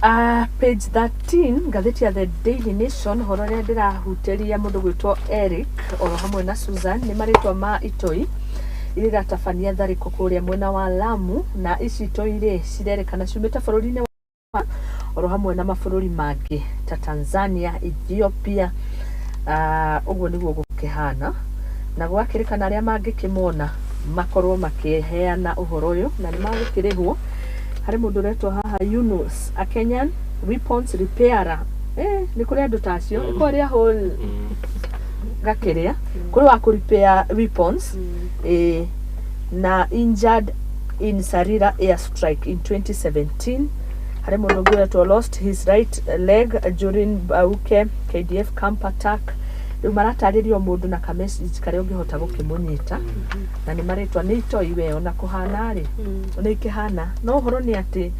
Page 13 ngatheti ya The Daily Nation horo ria ndirahuteria mundu gwitwo Eric oro hamwe na Susan ni maritwa ma itoi iratabania thariko kuria mwena wa Lamu na ici itoi ri cirerekana ciumite bururi-ini wa oro hamwe na mabũrũri mangĩ ta Tanzania, Ethiopia uguo niguo gukihana na gwakirikana aria mangikimona makorwo makiheana uhoro uyu na ni magukirihwo hari mundu retwa haha Yunus a Kenyan weapons repairer ni kuri andu tacio iko ria hole gakeria kuri wa ku repair weapons na injured in Sarira airstrike in 2017 hari mundu retwa lost his right leg during Bauke KDF camp attack marataririo mundu na ka message kare ungihota gukimunyita na ni maritwa ni itoi we ona kuhana ri ona ikihana no horo ni ati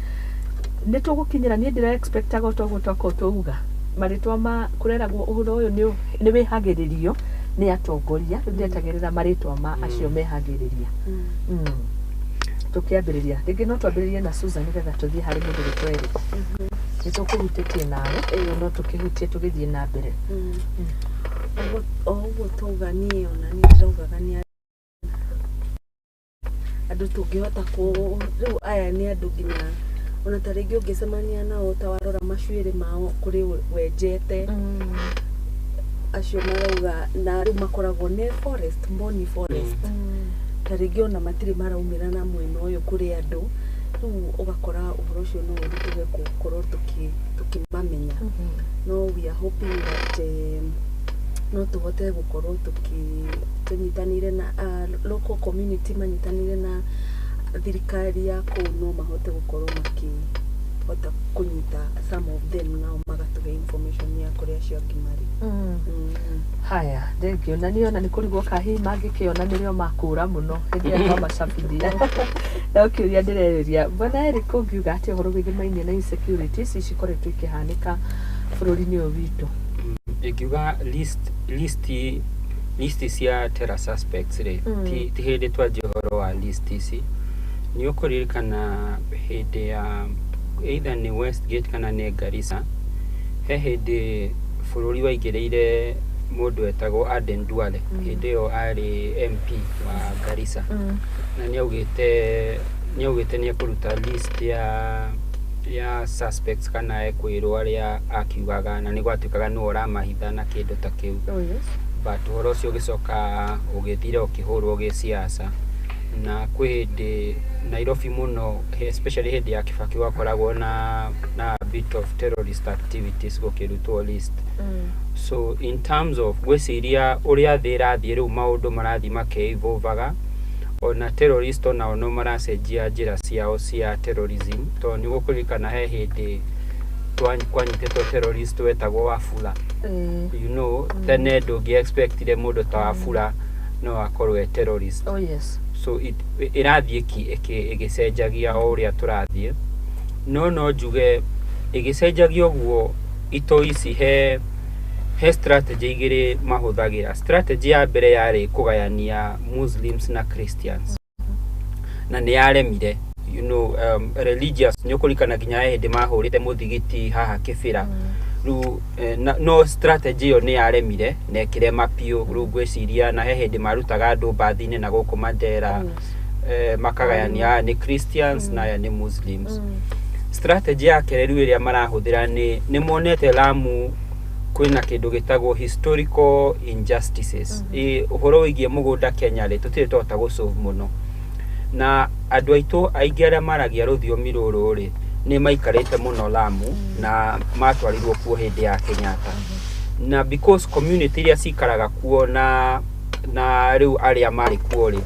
ni tugukinyira ni ndira expect agotogotoko tuuga maritwa ma kureragwo uhuro uyu ni wihagiririo ni atongoria ndetagirira maritwa ma acio mehagiriria tukiambiriria ringi no twambiririe na Susan nigetha tuthie hari mundu gitweri nitukuhutitie nawe no tukihutie tugithie na mbere oguo tuganie ona ni ndaugaga ni andu tungihota ku riu aya ni andu nginya ona taringi ungicemania nao tawarora macuiri mao kuri wenjete acio marauga na riu makoragwo ne forest Mboni forest taringi ona matiri maraumira na mwena uyu kuri andu riu ugakora uhoro ucio no urituge gukorwo tukimamenya no we are hoping that no tuhote gukorwo tunyitanire na local community manyitanire na thirikari ya kuu no mahote gukorwo makihota kunyita some of them now magatuhe information ya kuria cio ngimari haya thengio na niona ni kurigwo kahi mangikiona nirio makura muno hindi ya macabithia na ukiuria ndirereria bwana Eric ungiuga ati horo wigimainie na insecurities icikoretwo ikihanika bururi-ini uyu witu ikiuga list cia terror suspects ri ti hindi twanjia horo wa list ici ni ukuririkana hindi ya either ni Westgate kana ni Garissa he hindi bururi waigiriire mundu etagwo Aden Duale hindi yo ari MP wa Garissa na ni augite ni akuruta list ya suspects kana ekwirwo aria akiugaga na ni gwatuikaga no uramahitha na kindu ta kiu but horo ucio ugicoka ugithire ukihurwo gi siasa na kwindi Nairobi muno especially hindi ya Kibaki wakoragwo na bit of terrorist activities gukirutwo list so in terms of gwiciria uria thirathie riu maundu marathi makeivovaga ona terrorist ona ono maracenjia njira ciao cia terrorism to ni gukurikana he hindi kwanyitĩtwo terrorist wetagwo Wafula you know tene ndũngĩ expectire mũndũ ta Wafula no akorwo terrorist so irathie igicenjagia o uria turathie no njuge igicenjagia guo ito ici he strategy igiri mahuthagira strategy ya mbere yari kugayania Muslims na Christians na ni yaremire you know religious nyokurikana ginya hindi mahurite muthigiti haha Kibira ru no strategy yo ni yaremire nekire mapio ru gwiciria na he hindi marutaga andu bathine na guku Mandera makagayania ni Christians na ya ni Muslims strategy ya kereru iria marahuthira ni monete Lamu kwina kindu gitagwo historical injustices uhoro wigie mugunda Kenya ri tutire tota gusolve muno na andu aitu aingi aria maragia ruthiomi ruru ri ni maikarite muno Lamu na matwarirwo kuo hindi ya Kenyatta na because community iria cikaraga kuo na riu aria mari kuo ri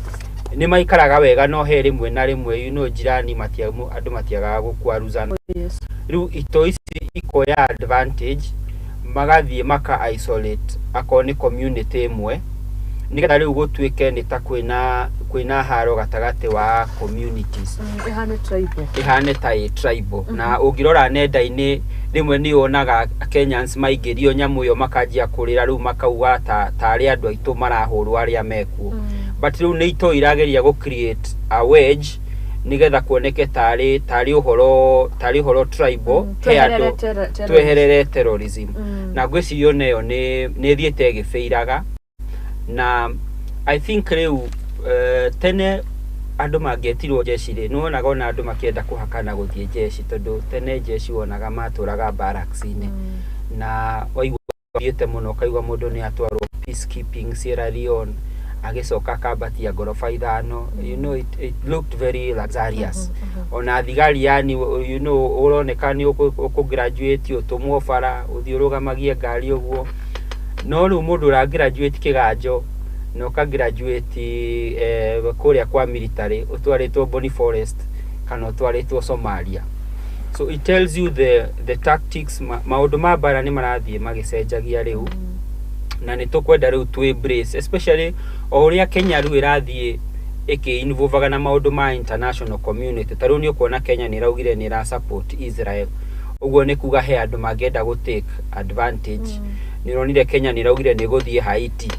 ni maikaraga wega no he rimwe na rimwe you know jirani andu matiagaga gukwaruzana riu ito ici ikoya advantage magathie maka isolate akoni community imwe nigetha riu gutuike ni ta kwina haro gatagati wa communities ihane tribal na ungirora nenda-ini rimwe ni onaga Kenyans maigirio nyamu yo makajia kurira riu makauga ta ari andu aitu marahurwo aria mekuo but riu ni ito irageria go create a wedge nigetha kuoneke tari uhoro tribal he andu tweherere terrorism na gwicirio neyo ni thiete gifeiraga na I think riu tene andu mangetirwo jeshi ri nuonaga ona andu makienda kuhakana guthie jeshi tondu tene jeshi wonaga maturaga barracks-ini na waigua thiete muno kaigua mundu ni atwarwo peacekeeping Sierra Leone agicoka kabatia gorofa ithano it looked very luxurious ona thigari yani uroneka ni graduate utumwo bara uthiurugamagie ngari uguo no ru mundu ra graduate kiganjo no ka graduate kuria kwa military utwaritwo Boni Forest kana utwaritwo Somalia. So it tells you the tactics maundu ma bara ni marathie magicenjagia riu na ni tukwenda riu tu embrace especially oria Kenya riu irathie involvaga na maundu ma international community taru ni ukuona Kenya ni raugire ni ra support Israel uguo ni kuga he andu magenda go take advantage ni ronire Kenya ni raugire ni guthie Haiti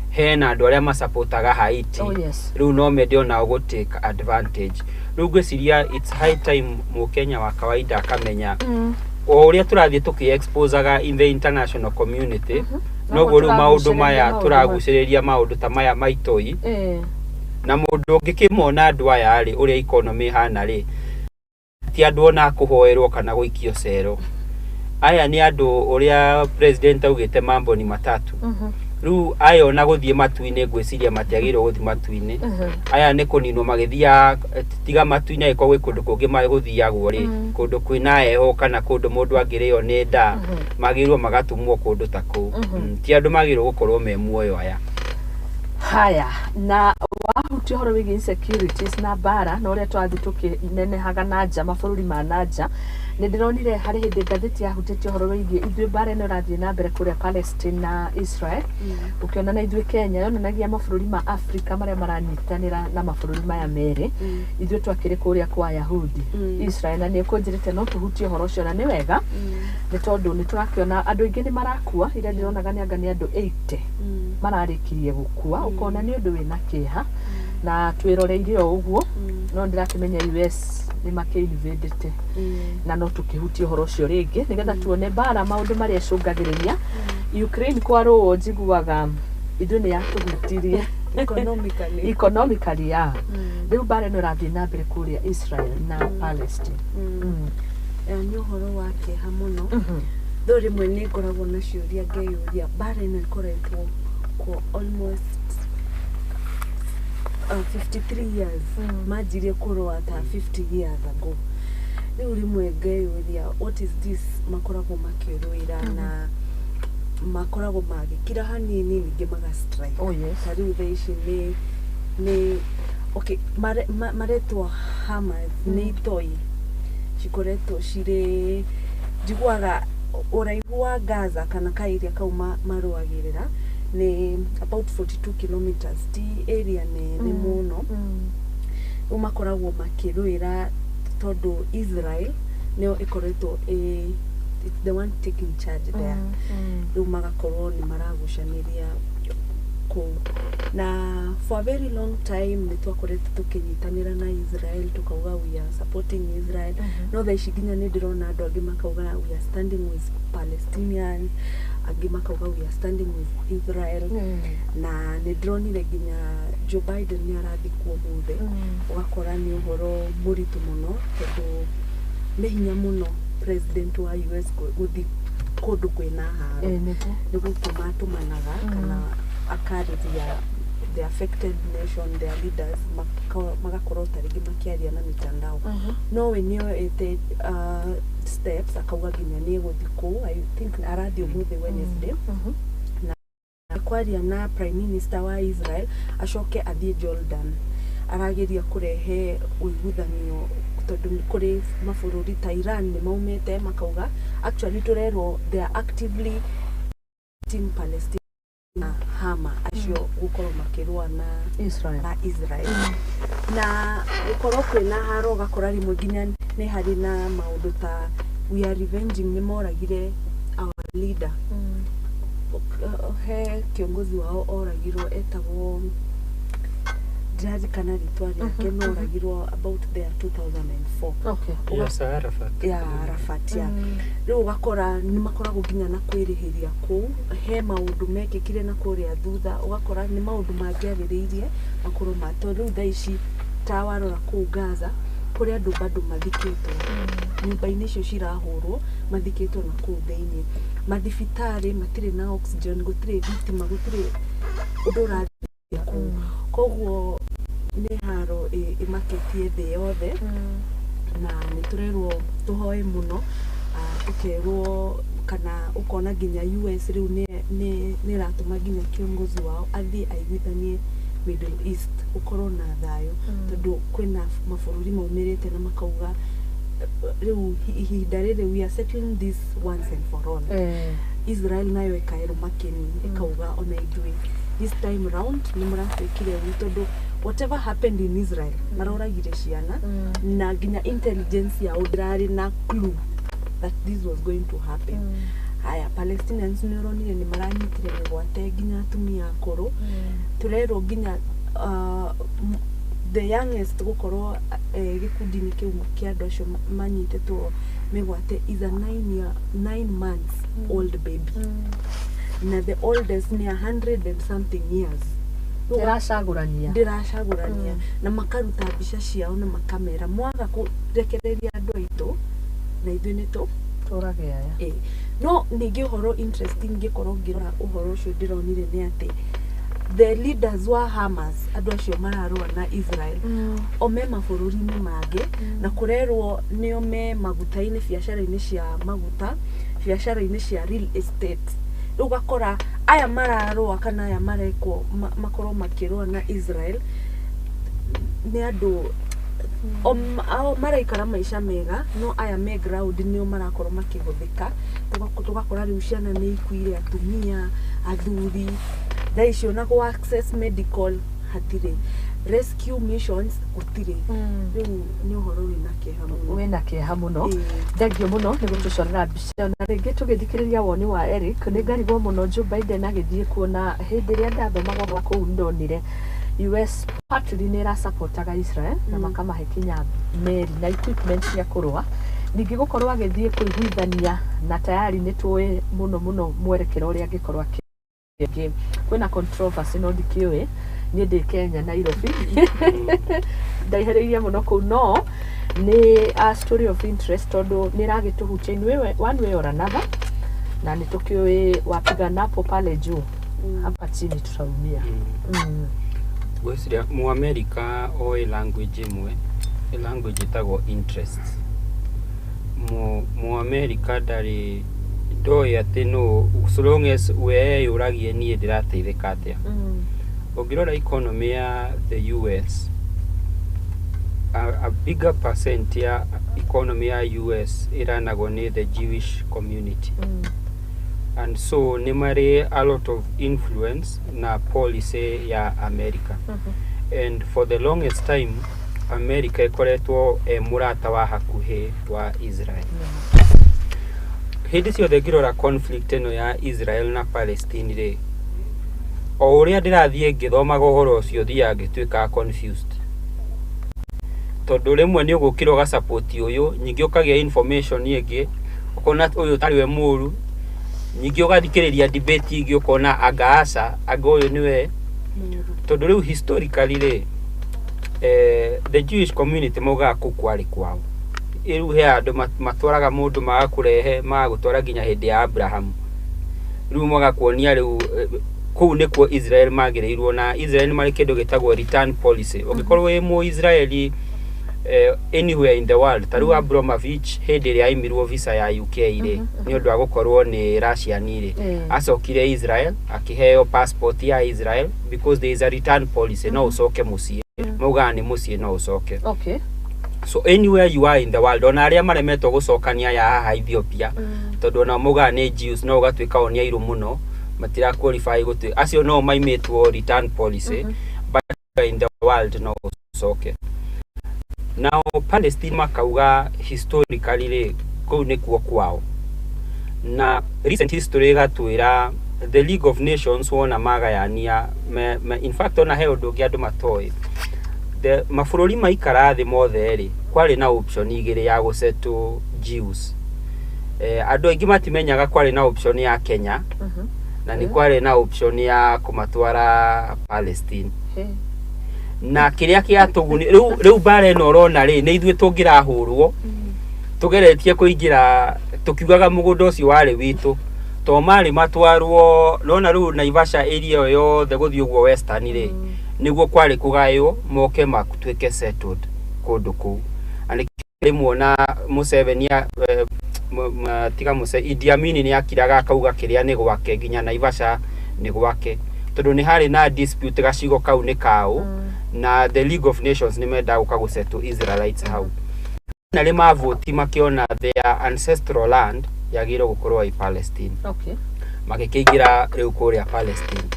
he na andu aria masupportaga Haiti riu no medio na go take advantage riu gwiciria it's high time mu Kenya wa kawaida akamenya oria turathie tukiexposaga in the international community no guru maundu maya turaguciriria maundu ta maya maitoi na mundu ngikimona andu aya ari uria economy hana ri ti andu ona kuhoerwo kana guikio cero aya ni andu uria president augite mambo ni matatu riu aya ona guthie matuine gwiciria matiagirwo guthie matuine aya ni kunino magithia tiga matuine iko gwi kundu kungi maguthiagwo ri kundu kwina heho kana kundu mundu angirio ni nda magirwo magatumwo kundu ta ku ti andu magirwo gukorwo me muoyo aya haya na wahuti horo wigi insecurities na bara na uria twathi tukinenehaga na nja mabururi ma nanja ni ndironire hari hindi ngatheti yahutitio horo wigi ithuĩ bara ino rathie na mbere kuria Palestine na Israel ukiona na ithuĩ Kenya yonanagia mabururi ma Africa maria maranyitanira na mabururi maya meri ithuĩ twakire kuria kwa Yahudi Israel na ni kunjirite no tuhutio horo cio na ni wega ni tondu ni turakiona andu ingi ni marakua ira ndironaga ni anga ni andu 80 mararikirie gukua ukona ni undu wina kiha na twiroreire uguo no ndirakimenya US ni makeinvadete na no tukihutio horo cio ringi nigetha tuone bara maundu maria cungagiriria Ukraine kwa ro njiguaga ithu ni yatugutirie economically ya riu bara no rathie na mbere kuria Israel na Palestine ni horo wake hamuno though rimwe ni ngoragwo na ciuria ngeyuria bara ino ikoretwo kwa almost 53 years majirie kurwa ta 50 years ago riu rimwe ngeyuria what is this makoragwo makiruira na makoragwo magikira hanini ninge maga strike riu thaici ni okay maretwo Hamas ni itoi cikoretwo cire njiguaga uraihu wa Gaza kana kairia kauma maruagirira ni about 42 kilometers ti area ni muno umakoragwo makiruira tondu Israel neo ikoretwo it's the one taking charge there magakorwo ni maragucaniria ku na for a very long time ni twakoretwo tukinyitanira na Israel tukauga we are supporting Israel no thaici nginya ni ndirona andu angi makauga we are standing with Palestinians angi makauga we are standing with Israel na ni ndronire nginya Joe Biden ni arathi kuo muthe ugakora ni uhoro muritu muno tondu ni hinya muno president wa US guthi kundu kwina haro ni gutuma tumanaga kana akarithia the affected nation their leaders magakorwo taringi makiaria na mitandao no we nio ete steps akauga nginya ni guthi ku I think arathi umuthe Wednesday na kwaria na prime minister wa Israel acoke athie Jordan arageria kurehe uiguthanio tondu kuri mabururi ta Iran ni maumete makauga actually turerwo they are actively in Palestine na Hama acio gukorwo makirwa na Israel na gukorwo kwina haro gakora rimwe nginya ni hari na maundu ta we are revenging ni moragire our leader he kiongozi wao oragirwo etagwo ndirarikana ritwa riake no oragirwo about there 2004. Okay. Yes, Arafat. Ya Arafat ya. Riu ugakora ni makoragwo nginya na kwirihiria kuu he maundu mekikire na kuria thutha ugakora ni maundu mangiaririirie makuru mato riu thaici tawarora kuu Gaza kuria andu bado mathikitwo nyumba-ini icio cirahurwo mathikitwo na kuu thiini mathibitari matire na oxygen gutire thitima gutire undu urathia kuu koguo ni haro imaketie thi yothe na niturerwo tuhoe muno tukerwo kana ukona nginya US riu ni ratuma nginya kiongozi wao athi aiguithanie Middle East ukorwo na thayo tondu kwina mabururi maumirite na makauga riu ihinda riri we are settling this once and for all. Israel nayo ikaero makeni ikauga ona idui this time round ni murafikire tondu whatever happened in Israel maroragire ciana na nginya intelligence ya udrari na clue that this was going to happen. Haya Palestinians nironire ni maranyitire gwate nginya atumia akoro turero nginya the youngest gukorwo gikundini kiu kia andu acio manyitetwo migwate is a 9 months old baby na the oldest ni 100 and something years. Ndiracagurania na makaruta mbica ciao na makamera mwaga kurekereria andu aitu na ithuĩ nĩ turagea ya no ningi uhoro interesting gikorwo ngira uhoro ucio ndironire ni ati the leaders wa Hamas andu acio mararua na Israel ome mabururi-ini mangĩ na kurerwo nio me maguta-ini biacara-ini cia maguta biacara-ini cia real estate riu gakora aya mararua kana aya marekwo makorwo makirua na Israel ni andu maraikara maisha mega no aya me ground nio marakorwo makihuthika tugakora riu ciana ni ikuire atumia athuri thaicio na go access medical hatire rescue missions gutire riu ni uhoro wina kieha muno thengio muno ni gutucorera mbica na ringi tugithikiriria woni wa Eric ni ngarigwo muno Joe Biden agithie kuona hindi ria ndathomaga kuu ndonire US partly nira supportaga Israel na makamahe kinya meri na equipment cia kurua ningi gukorwo agithie kuiguithania na tayari ni tuwe muno mwerekero uria angikorwo aki kwina controversy no ndikiwe ni ndi Kenya Nairobi ndaihereirie muno kuu no ni a story of interest tondu niragituhutia inwe one way or another na nitukiwe wapigana po pale juu hapa chini tutaumia gwesiria mu America o language imwe language itago interest mu America dari doi ati no so long as we uragie ni ndirateithika atia ogirora economy ya the US a bigger percent ya economy ya US iranago ni the Jewish community and so nimari a lot of influence na policy ya America and for the longest time America ikoretwo murata wa hakuhe wa Israel hindi ciothe ngirora conflict eno ya Israel na Palestine ri o uria ndirathie ngithomaga uhoro ucio thia ngituika confused tondu rimwe ni ugukira ga support uyu nyingi ukagia information ingi ukona uyu tariwe muru nyingi ugathikiriria debate ingi ukona agaasa uyu niwe tondu riu historically ri the Jewish community moga kukwari kwao iru he andu matwaraga mundu magakurehe magutwara nginya hindi ya Abraham riu moga kuonia riu kuu nikuo Israel magireirwo na Israel mari kindu gitagwo return policy ugikorwo wi mu Israeli anywhere in the world taru Abramovich hindi ria aimirwo visa ya UK ire ni undu agukorwo ni Russia nire acokire Israel akiheo passport ya Israel because there is a return policy no ucoke mucie mugani mucie no ucoke okay so anywhere you are in the world ona aria maremetwo gucokania ya haha Ethiopia tondu na mugani Jews no gatwika onia iru muno matira qualify gutwe acio no maimetwo return policy but in the world no ucoke now Palestine makauga historically ri kou nikuo kwao na recent history gatwira the League of Nations wona magayania in fact ona he undu ngi andu matoi mabũrũri maikara thĩ mothe rĩ kwarĩ na option igĩrĩ ya gũsettle Jews. Andũ aingĩ matimenyaga kwarĩ na option ya Kenya na nĩ kwarĩ na option ya kũmatwara Palestine. Na kĩrĩa kĩatũguni rĩu bara ĩno ũrona rĩ nĩ ithuĩ tũngĩrahũrwo tũgeretie kũingĩra tukiugaga mũgũnda ũcio warĩ witũ to marĩ matwarwo nona rĩu Naivasha area yothe gũthiĩ ũguo western rĩ nĩguo kwarĩ kũgaywo moke matuĩke settled kũndũ kũu. Ani rĩmwe na Museveni tiga Idi Amin nĩ akiraga akauga kĩrĩa nĩ gwake nginya Naivasha nĩ gwake tondũ nĩ harĩ na dispute gacigo kau nĩ kao na the League of Nations nĩ menda gũka gũsettle Israelites hau. Na rĩ mavoti makiona their ancestral land yagĩrĩirwo gũkorwo i Palestine. Okay. Magĩkĩingĩra rĩu kũrĩa Palestine.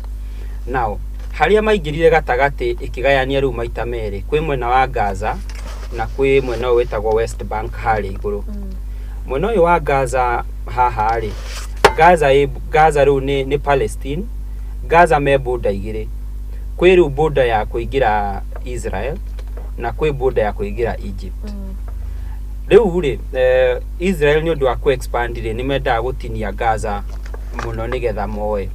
Now harĩa maingĩrire gatagatĩ ĩkĩgayania rĩu maita merĩ kwĩ mwena wa Gaza na kwĩ mwena wetagwo West Bank harĩ igũrũ. Mwena ũyũ wa Gaza haha rĩ Gaza rĩu nĩ Palestine. Gaza me border igĩrĩ. Kwĩ rĩu border ya kũingĩra Israel na kwĩ border ya kũingĩra Egypt. Rĩu rĩ Israel nĩ ũndũ wa ku-expand rĩ nĩ mendaga gũtinia Gaza mũno nĩgetha moe.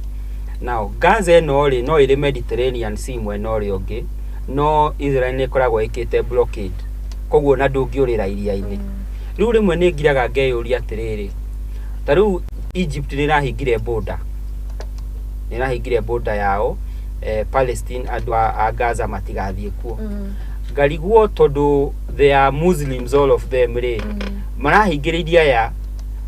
Now Gaza ĩno rĩ no ĩrĩ Mediterranean Sea mwena ũrĩa ũngĩ no Israel nĩ ĩkoragwo ĩkĩte blockade koguo na ndũngĩũrĩra iria-inĩ. Rĩu rĩmwe nĩ ngiraga ngeyũria atĩrĩrĩ ta rĩu Egypt nĩ ĩrahingire border yao Palestine andũ a Gaza matigathiĩ kuo. Ngariguo tondũ they are Muslims all of them rĩ marahingĩrĩria aya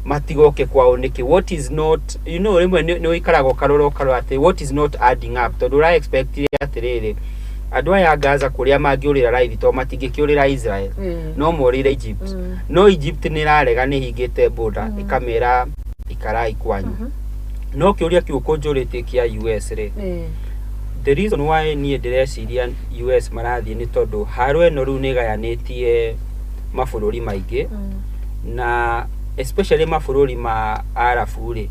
matigoke kwao nĩkĩ what is not rĩmwe nĩ ũikaraga karoro atĩ what is not adding up tondũ ũra expect atĩrĩrĩ andũ aya Gaza kũrĩa mangĩũrĩra raithi to matingĩkĩũrĩra Israel no morĩre Egypt no Egypt nĩ ĩrarega nĩ hingĩte border ĩkamera ikarai kwanyu. No kĩũria kĩu kũnjũrĩtie kĩa US rĩ the reason why niĩ ndĩreciria US marathiĩ nĩ tondũ haro ĩno rĩu nĩ gayanĩtie mabũrũri maingĩ na especially mabũrũri ma Arabu rĩ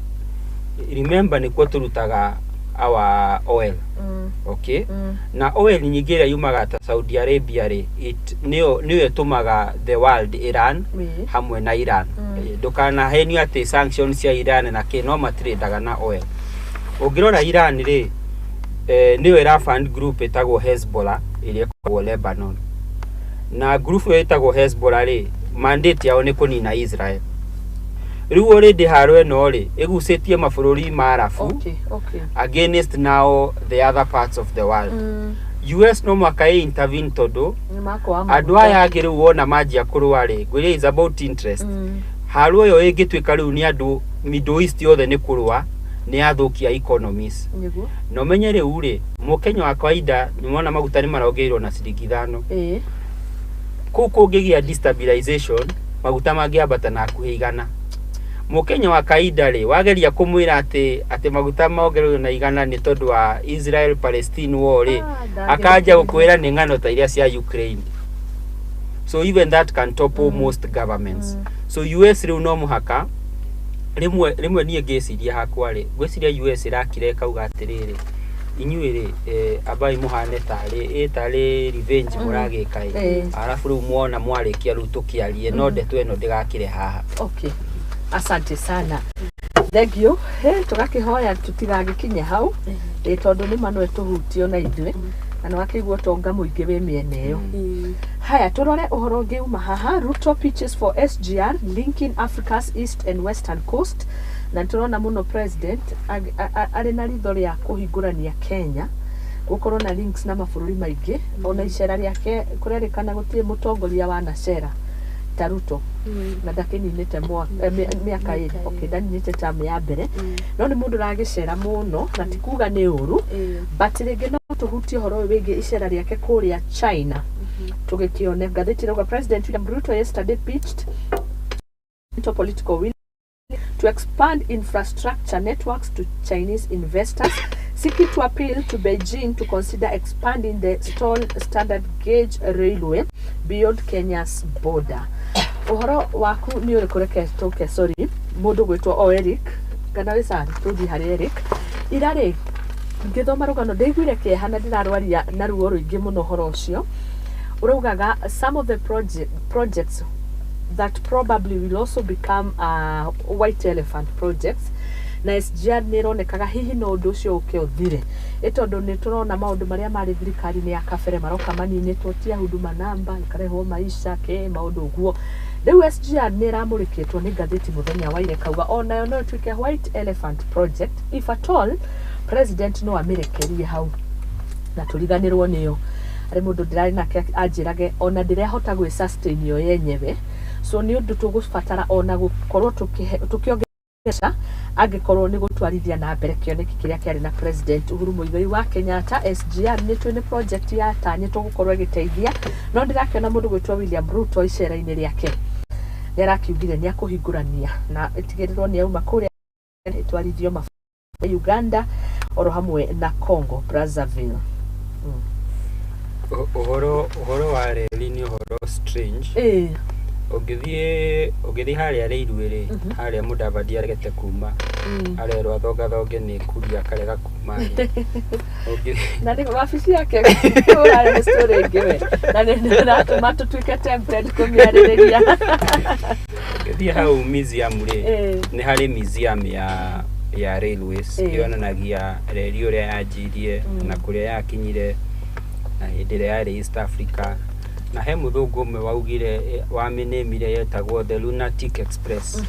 remember nĩkuo tũrutaga our oil. Okay. Na oil nyingĩ ĩrĩa yumaga ta Saudi Arabia rĩ nĩyo ĩtũmaga the world Iran hamwe na Iran. Ndũkanahenio atĩ sanctions cia Iran na kĩ no matrĩndaga na oil. Ũngĩrora Iran rĩ nĩyo ĩra fund group ĩtagwo Hezbollah ĩrĩa ĩkoragwo Lebanon. Na group ĩyo ĩtagwo Hezbollah rĩ mandate yao nĩ kũnina Israel. Rĩu already haro ĩno rĩ ĩgucĩtie mabũrũri ma Arabu against now the other parts of the world. US no mwaka intervene tondũ andũ aya angĩ rĩu wona manjia kũrũa rĩ gwĩrĩa is about interest. Haro ĩyo ĩngĩtuĩka rĩu nĩ andũ Middle East yothe nĩ kũrũa nĩ athũkia economies. No menye rĩu rĩ mũkenya wa kawaida nĩmona maguta nĩ marongeirwo na ciringi 5. Kũu kũngĩgĩa destabilization maguta mangĩambata na hakuhĩ 100. Mũkenya wa kawaida rĩ wageria kũmwĩra atĩ maguta mongererwo na 100 nĩ tondũ wa Israel Palestine war rĩ akanja gũkwĩra nĩ ng'ano ta iria cia Ukraine. So even that can topple most governments. So US rĩu no mũhaka rimwe niĩ ngĩciria hakwa rĩ gwĩciria US ĩrakire kauga atĩrĩrĩ inyuĩ rĩ abai muhane tarĩ revenge mũragĩka arabu rĩu muona mwarĩkia rĩu tũkĩarie no ndeto ĩno ndĩgakire haha. Okay, asante sana. Thank you. Tũgakĩhoya tũtigagĩkinye hau tondũ nĩ manwe tũhutio na ithuĩ na wakĩiguo tonga mũingĩ wĩ mĩena ĩyo. Haya tũrore ũhoro ũngĩ uma haha. Ruto pitches for SGR linking Africa's east and western coast. Na tũrona mũno president arĩ na ritho rĩa kũhingũrania Kenya gũkorwo na links na mabũrũri maingĩ ona icera rĩake kũrerĩkana gũtirĩ mũtongoria wa nacera ta Ruto na ndakininĩte mĩaka ĩrĩ. Okay, ndaninĩte tamu ya mbere no nĩ mũndũ ragĩcera mũno na ti kuga nĩ ũru but rĩngĩ no tũhutie ũhoro wĩgiĩ icera rĩake kũrĩa China. Tũgĩkĩone ngathĩti rauga President William Ruto yesterday pitched into political will to expand infrastructure networks to Chinese investors, seeking to appeal to Beijing to consider expanding the standard gauge railway beyond Kenya's border. Uhoro waku ni ũrĩkũreke tũke sorry mũndũ gwĩtwo Eric kana wĩcari tũthi harĩ Eric irarĩ ngĩthoma rũgano ndaiguire kĩeha na ndĩrarwaria na ruo rũingĩ mũno ũhoro ũcio uraugaga some of the projects that probably will also become white elephant projects na SGR nironekaga hihi no undu ucio uke uthire itondu ni turona maundu maria mari thirikari ni akabere maroka maninitwo tia huduma namba ikarehwo maisha ke maundu uguo riu SGR ni ramurikitwo ni ngatheti muthenya wa ire kauga onayo no tuike white elephant project if at all president no amerikerie hau na turiganirwo niyo ari mundu ndirari nake anjirage ona ndirehota gwi sustain yo yenyewe so ni undu tugubatara ona gukorwo tukiongeresha angikorwo ni gutwarithia na mbere kioneki kiria kiari na president Uhuru Muigai wa Kenyatta SGR ni twine project ya tanyitwo gukorwo igiteithia no ndirakiona mundu gwitwa William Ruto icera-ini riake nirakiugire ni akuhingurania na itigirirwo ni auma kuria itwarithio mafuta Uganda oro hamwe na Congo Brazzaville. Uhoro wa reli ni uhoro strange. Ugithi haria reirwire haria Mudavadi aregete kuma arerwa thonge ni kuria karega kuma na ni wabici yake ora story ngewe na ni natuma tutuike tempted kumiaririria ugithi hau museum ni hari museum ya railways yonanagia reli uria yajirie na kuria yakinyire na hindire ya East Africa na he muthungu umwe waugire waminemire yetagwo the Lunatic Express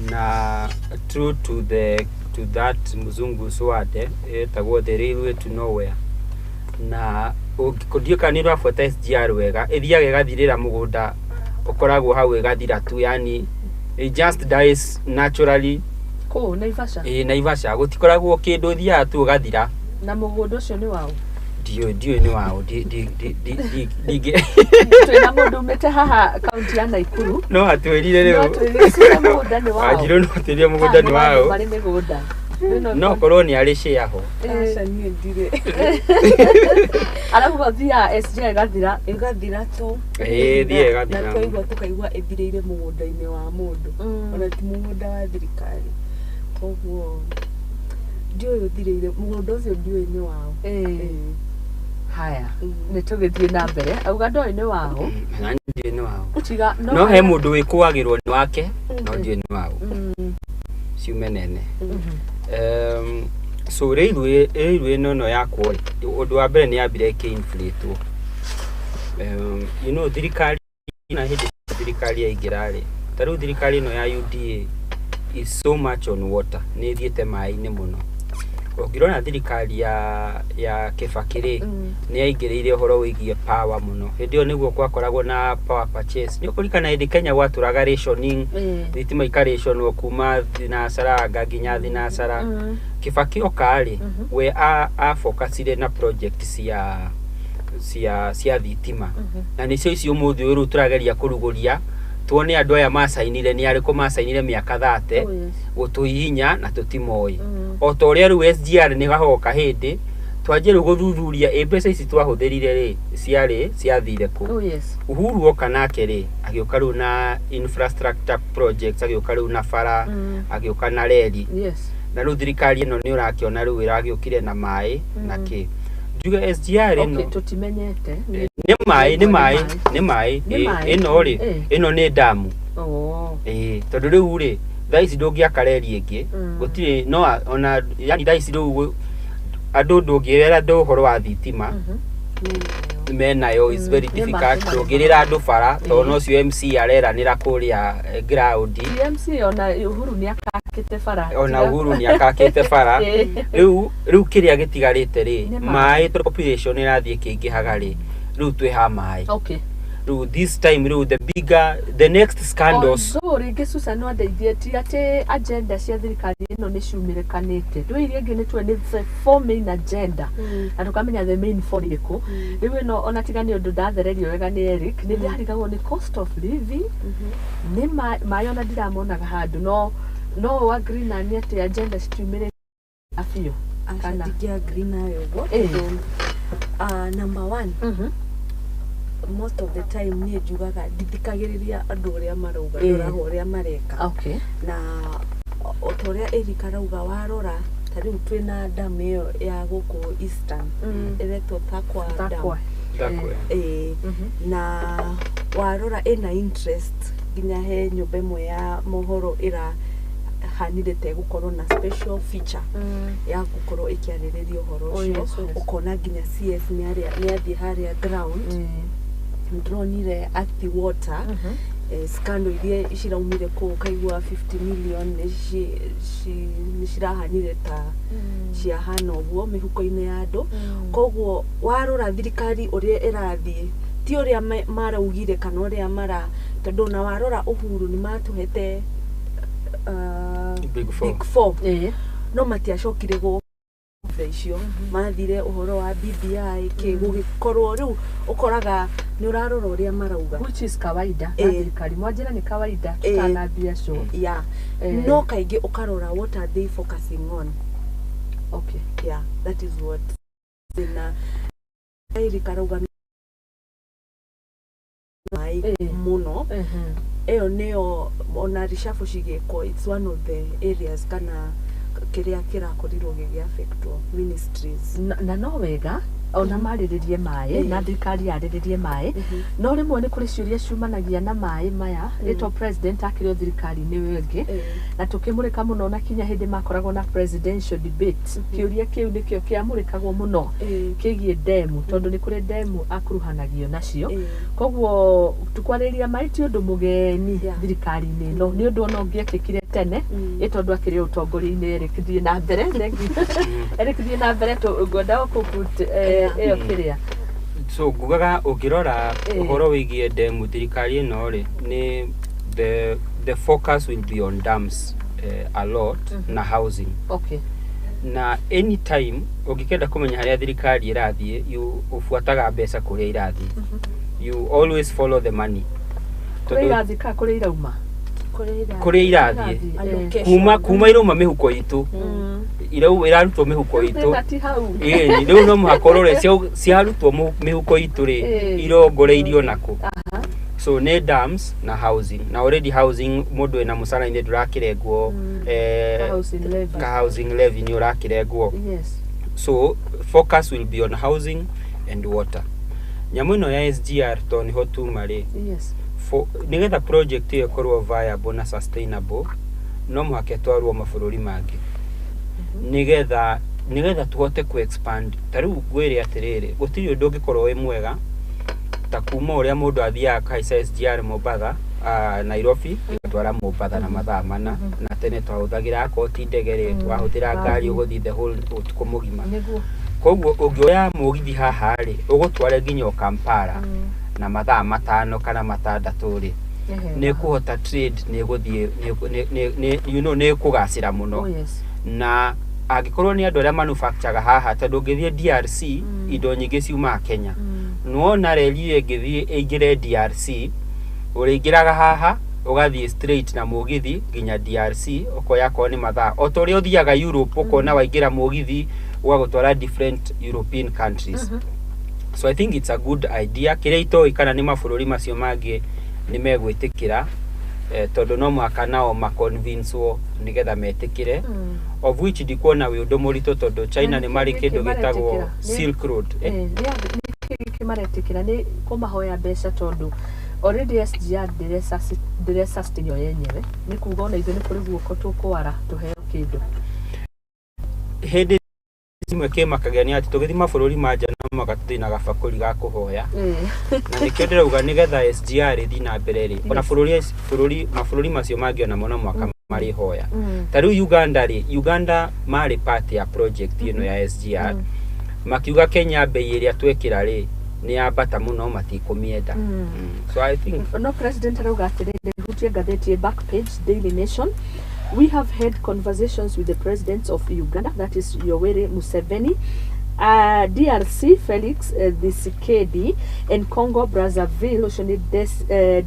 na true to that muzungu swade yetagwo the railway to nowhere na ukodieka ni rafuata SGR wega ithiaga igathirira mugunda ukoragwo hau igathira tu yani it just dies naturally ko Naivasha Naivasha gutikoragwo kindu thia tu ugathira na mugunda ucio ni wao dio ni wao dige twina mundu mete haha county ya Naikuru no atwirire riu mugunda ni wao ajiro no tirie mugunda ni wao bari migunda no koroni ari share ho acha ni ndire alafu gathia SJ igathira to thie gathira na twaigwa tukaigwa ethirire mugunda-ini wa mundu ona ti mugunda wa thirikari koguo ndio thirire mugunda ucio ndio ni wao haya nitugithie na mbere auga ndoi ni wao na ndio ni wao utiga no he mundu wikuagirwo ni wake no ndio ni wao ciumenene so railway no yakwo undu wa mbere ni yambire ki inflate you know thirikari na hindi thirikari ya igirari taru thirikari no ya UDA is so much on water ni thiete mai-ini muno ogirona thirikari ya Kibakiri ni yaingiriire uhoro wigie power muno hindio niguo kwakoragwo na power purchase ni ukurikana hindi Kenya gwaturaga rationing thitima ikaration kuma thinacara nginya thinacara Kibaki okari we a focusire na project cia thitima na nicio icio muthi uyu turageria kuruguria tuone andu aya masainire ni ariko masainire miaka 30 gutuhinya na tutimoi o to ria ru SGR ni gahoka hindi twanjiru guthuthuria mbeca ici twahuthirire ri ciathire ku Uhuru oka nake ri agioka ru na infrastructure projects agioka ru na bara agioka na reli na ru thirikari ino ni urakiona ru iragiukire na mai na ki juga SGR ino tutimenyete ni mai ino ni damu tondu riu ri thaisi ndungiaka reli ingi gutire no ona yani thaisi riu andu ndungirera nduhoro wa thitima menayo is very difficult ndungirira andu bara to no cio MC areranira kuria ground MC ona Uhuru ni akakite bara ona Uhuru ni akakite bara riu kiria gitigarite ri mai population irathie kingihaga ri riu twiha mai this time the next scandals so ringi Susan no ndeithie ti ati agenda cia thirikari ino ni ciumirikanite ndui ringi ni twe ni the four main agenda na tukamenya the main four iko riu no ona tigani undu ndathererio wega ni Eric ni ndarigagwo ni cost of living ni mayona ndiramonaga handu no agree na ni ati agenda citiumire afio kana agree nayo go number 1 most of the time ni jugaga ndithikagiriria andu uria marauga ndoraho uria mareka na otoria erikarauga warora tariu twina dam iyo ya guku Eastern eretwo Takwa dam na warora ena interest ginya he nyumba imwe ya mohoro ira hanirete gukorwo na special feature ya gukorwo ikiariririo horo ucio ukona ginya CS ni athi haria ground ndronire at the water scandal iria ciraumire ku kaigua 50 million ni cirahanire ta ciahana uguo mihuko-ini ya andu koguo warora thirikari uria irathie ti uria maraugire kana uria mara tondu na warora Uhuru ni matuhete Big Four no matiacokire go icio mathire uhoro wa BBI ke gugikorwo riu ukoraga ni urarora uria marauga which is kawaida thirikari mwanjira ni kawaida tutanambia show no kaingi ukarora what are they focusing on. Okay, that is what na irikauga mai muno eyo neo ona rishafu shigeko. It's one of the areas kana kiria kirakorirwo giaffectwo ministries na no wega ona mariririe mai na thirikari yariririe mai no rimwe ni kuri ciuria ciumanagia na mai maya rito president akirio thirikari ni wengi na tukimurika muno na kinya hindi makoragwo na presidential debate kiuria kiu nikio kiamurikagwo muno kigie demu tondu ni kuri demu akuruhanagio nacio koguo tukwariria mai ti undu mugeni thirikari ni no ni undu ono ngiekikire tene itondu akirio utongori-ini erikithie na mbere erikithie na mbere to ngoda okuput eyo kiria so gugaga ukirora uhoro wigie demu thirikari ino ri ni the focus will be on dams a lot na housing. Okay, na anytime ugikenda kumenya haria thirikari irathie you ufuataga mbeca kuria irathie you always follow the money kuria irathie ka kuria irauma kuria irathie kuma irauma mihuko itu irau irarutwo mihuko itu riu no muhakorore ciarutwo mihuko itu ri irongoreirio nako so ne dams na housing na already housing mundu ena musara inde durakirengwo housing levy ni urakirengwo so focus will be on housing and water. Nyamu ino ya SGR to ni hotu mari nigetha project iyo korwo viable na sustainable no muhake twarwo mabũrũri mangi nigetha tuhote ku expand tariu gwire atiriri gutiri undu ungikorwo wi mwega ta kuma uria mundu athiaga kaisa SGR Mombasa Nairobi twara Mombasa na mathaa mana na tene twahuthagira koti ndegere twahutira ngari uguthi the whole utuko mugima koguo ungioya mugithi haha ri ugutware nginya Kampala na mathaa matano kana matandatu ri ni kuhota trade ni guthie ni kugacira muno na agikorwo ni andu aria manufacture haha tondu ngithie DRC indo nyingi ciuma Kenya nuona reli ingithie ingire DRC uringiraga haha ugathie straight na mugithi nginya DRC ukoya ko ni mathaa otoria uthiaga Europe ukona waingira mugithi ugagutwara different European countries. So I think it's a good idea kiria itoi kana ni mabũrũri macio mangi ni megwitikira tondu no mwaka nao maconvince wo nigetha metikire of which ndikuona wi undu murito tondu China ni mari kindu gitagwo Silk Road ni maretikira ni kumahoya mbeca tondu already SGR dire sustain yo yenyewe ni kuga ona ithu ni kuri guoko tukwara tuheo kindu hindi imwe kimakagania ati tugithi mabũrũri manja no magathina gabakuri ga kuhoya na nikio ndirauga nigetha SGR ithi na mbere ri ona mabũrũri macio mangi ona mona mwaka mari hoya tariu Uganda mari part ya project ino ya SGR makiuga Kenya bei iria twekira ri ni ambata muno matikumienda so I think no president arauga atiriri hutie gatheti back page Daily Nation. We have had conversations with the president of Uganda, that is Yoweri Museveni, DRC Felix Tshisekedi, and Congo Brazzaville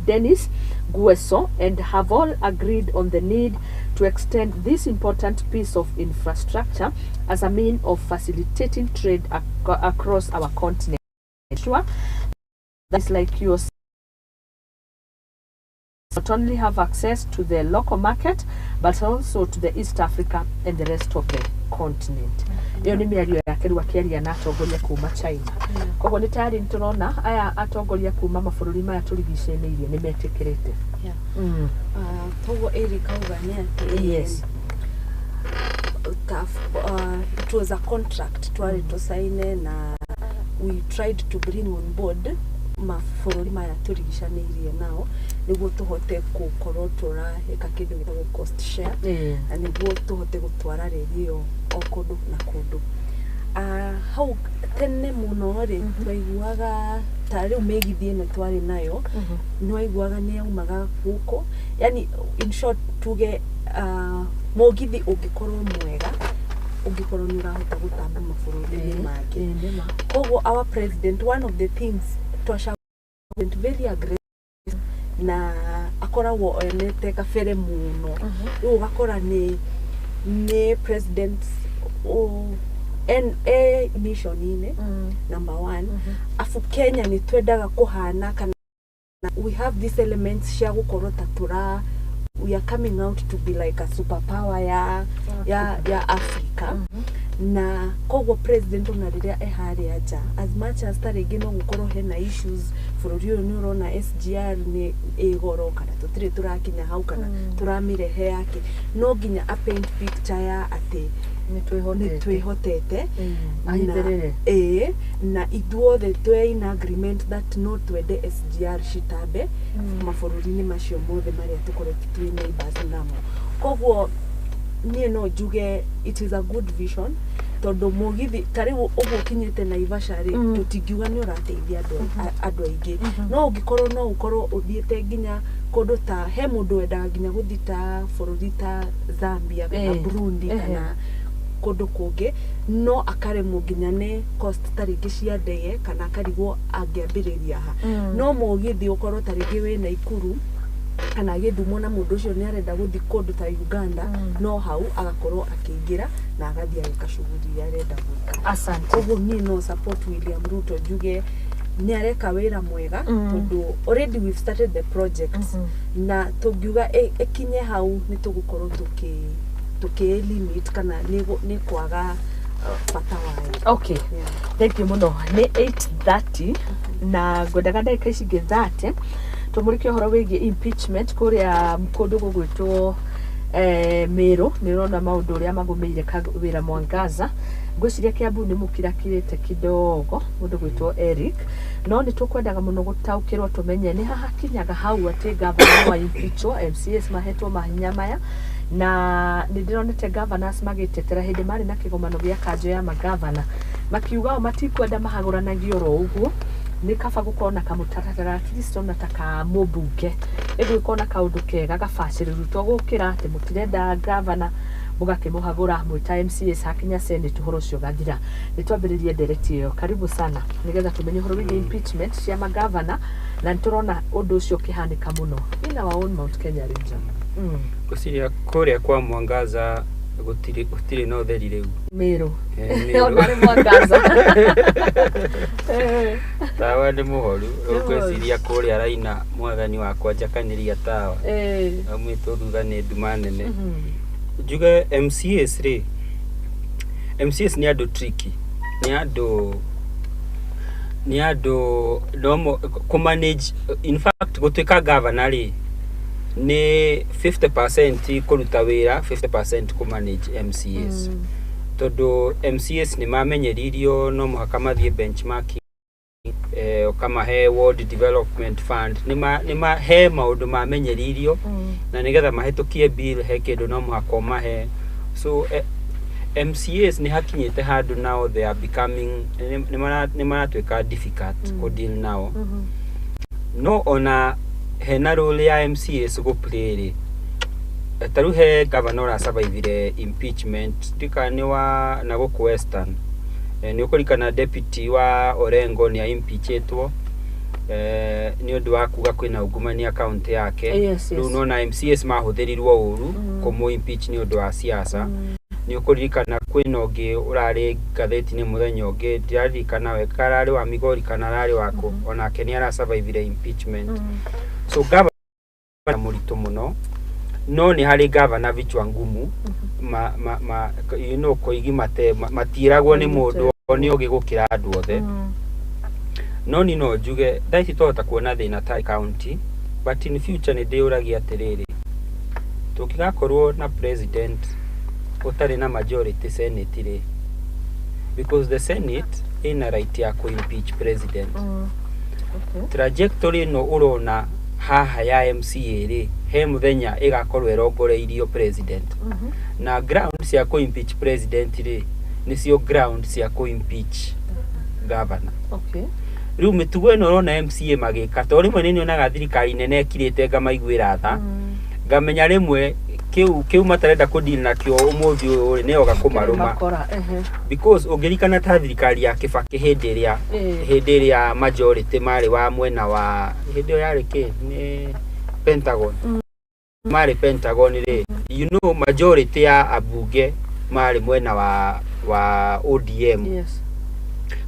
Denis Nguesso, and have all agreed on the need to extend this important piece of infrastructure as a means of facilitating trade across our continent. Sure, that's like you not only have access to the local market but also to the East Africa and the rest of continent. Iyo ni miario yake riu akiaria na atongoria kuma China. Koguo ni tayari nturona aya atongoria kuma mabũrũri maya turigicĩirie ni metikirite. Togo Eric Augania. Yes. It was a contract to sign, na we tried to bring on board mabũrũri maya turigicaniirie nao niguo tuhote gukorwo turaheka kindu gitagwo cost share, na niguo tuhote gutwara redio o kundu na kundu. Hau tene muno ri twaiguaga ta riu megithi ino twari nayo nwaiguaga ni aumaga guko, yani in short tuge mugithi ungikorwo mwega ungikorwo ni urahota gutamba mabũrũri mangĩ. Koguo our president, one of the things twasha very aggressive na akoragwo onete kabere muno. Riu gakora ni president mission ine number 1. Afu Kenya ni twendaga kuhana kana we have these elements cia gukorwo tatura, we are coming out to be like a superpower ya Africa. Na koguo president ona riria ehari aja, as much as tarigi no gukorwo hena issues bũrũri uyu ni urona SGR ni igoro kana tutire turakinya hau kana turamirehe yake, no nginya a paint picture ya ati ni twihotete na ithuothe twe in agreement that no twende SGR shitabe mabũrũri-inĩ macio mothe maria tukoretwo twi neighbors namo. Koguo nie no njuge it is a good vision, tondu mugithi tariu ugukinyite na Ivasha ri tutingiuga ni urateithia andu aingi. No ungikorwo no ukorwo uthiete nginya kundu ta he mundu wendaga nginya guthita bũrũri ta Zambia kana Burundi kana kundu kungi, no akaremwo nginya ni cost taringi cia ndege kana akarigwo angiambiriria ha. No mugithi ukorwo taringi we na Ikuru kana githumo na mundu ucio ni arenda guthi kundu ta Uganda, no hau agakorwo akiingira na agathi agika shughuli ya arenda gwika. Asante. Koguo ni no support William Ruto, njuge ni areka wira mwega tondu already we've started the project na tungiuga ekinye hau ni tugukorwo tuki limit kana ni kwaga bata wayo. Okay. Thank you muno. Ni 8:30 na ngwendaga ndagika ici ngi 30 tumurike horo wigie impeachment kuria kundu gugwitwo Meru. Ni rona maundu uria magumeire wira Mwangaza. Ngwiciria Kiambu ni mukirakirite kidogo mundu gwitwo Eric, no ni tukwendaga muno gutaukirwo tumenye ni haha kinyaga hau ati governor wa impeachwo, MCS mahetwo mahinya maya, na ndironete governors magitetera hindi mari na kigomano gya kanjo ya magavana makiuga matikwenda mahaguranagio ro uguo. Ni kaba gukona kamutaratara Kristo na taka mubunge ego ikona kaundu kega gabaciriru to gukira ati mutirenda governor mugakimuhagura mwita MCS hakinya Senate horo cio gathira. Nitwambiririe ndereti iyo. Karibu sana nigetha tumenye horo wi impeachment cia magavana na nturona undu ucio kihanika muno in our own Mount Kenya region. Kusiria kuria kwa Mwangaza gutiri no theri riu Meru onare Mwangaza tawa ndi muhoru ukwesiria kuria raina mwathani wakwa njakaniria tawa amwito thutha ni nduma nene. Njuge MCS ri MCS ni andu tricky, ni andu no ku manage. In fact gutwika governor ri ni 50% kuruta wira, 50% ku manage MCS. Todo MCS ni mamenyeririo no muhaka mathie benchmarking kama he World Development Fund ni he maundu mamenyeririo na nigetha mahitukie bill he kindu no muhaka mahe. So MCS ni hakinyite handu now they are becoming ni maratwika difficult ku deal now. No ona hena role ya MCS go play taru he governor asurvivire impeachment dikani wa na go Western ni ukurikana deputy wa Orengo ni impeachetwo ni undu wa kuga kwina ungumania account yake. Riu nona MCS mahuthirirwo uru kumu impeach ni undu wa siasa. Ni ukurikana kwina ungi urari gatheti ni muthenya ungi ndirarikana we karari wa Migori kana rari wako onake ni ara survivire impeachment. So governor murito muno no ni hari governor vichwa ngumu koigi matiragwo ni mundu ni ugigukira andu othe no ni no njuge thaici tota kuona thina ta county but in future ni ndiuragia atiriri tukigakorwo na president utari na majority senate ri because the senate ina right ya ku impeach president trajectory no urona haha ya MCA ri he muthenya igakorwo erongoreirio president na ground cia ku impeach president ri nicio ground cia ku impeach governor riu mitugo ino urona MCA magika to rimwe nini onaga thirikari nene ekirite ngamaiguira tha ngamenya rimwe kiu matarenda ku deal na kio umuthi uri ne oga kumaruma because ungirikana ta thirikari ya Kibaki hindi ria majority mari wa mwena wa hindi yari ki ni Pentagon mari Pentagon ri you know majority ya abunge mari mwena wa ODM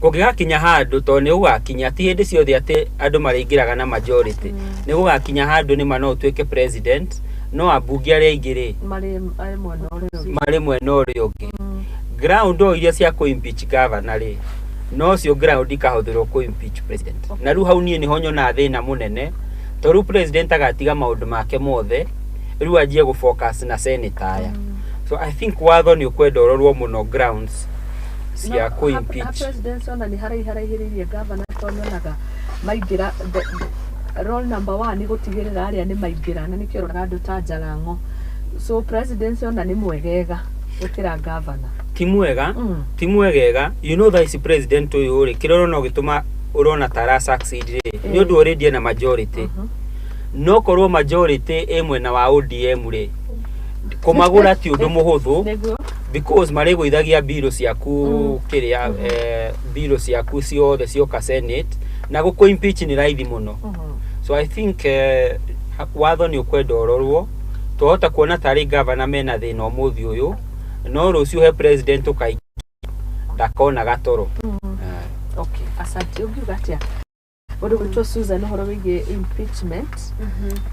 kugigakinya handu to ni ugakinya ti hindi ciothe ati andu maringiraga na majority ni ugakinya handu ni mano tweke president no abunge ari aigire mari mwena uri ungi ground o iria cia ku impeach governor ri no cio ground ikahuthirwo ku impeach president na riu hau nie ni honyo na thina munene to riu president agatiga maundu make mothe riu ajie gu focus na senator aya so I think watho ni ukwenda urorwo muno grounds cia ku impeach president ona ni harahiririe governor tonyonaga maigira role number 1 ni gutigirira aria ni maigira na nikio roraga andu ta Jalango so president ona ni mwegega gukira governor ti mwegega you know vice president uyu ri kiroro no gituma urona tara succeed ri ni undu already na majority no korwo majority emwe na wa ODM ri kumagura ti undu muhuthu because marego ithagia biro ciaku kiria biro ciaku ciothe cioka senate na guku impeach ni raithi muno so I think watho ni ukwenda urorwo tuhota kuona tari governor mena thina umuthi uyu no rucio he president ukai ndakona gatoro okay asante ugiuga atia undu gwitwo Susan horo wige impeachment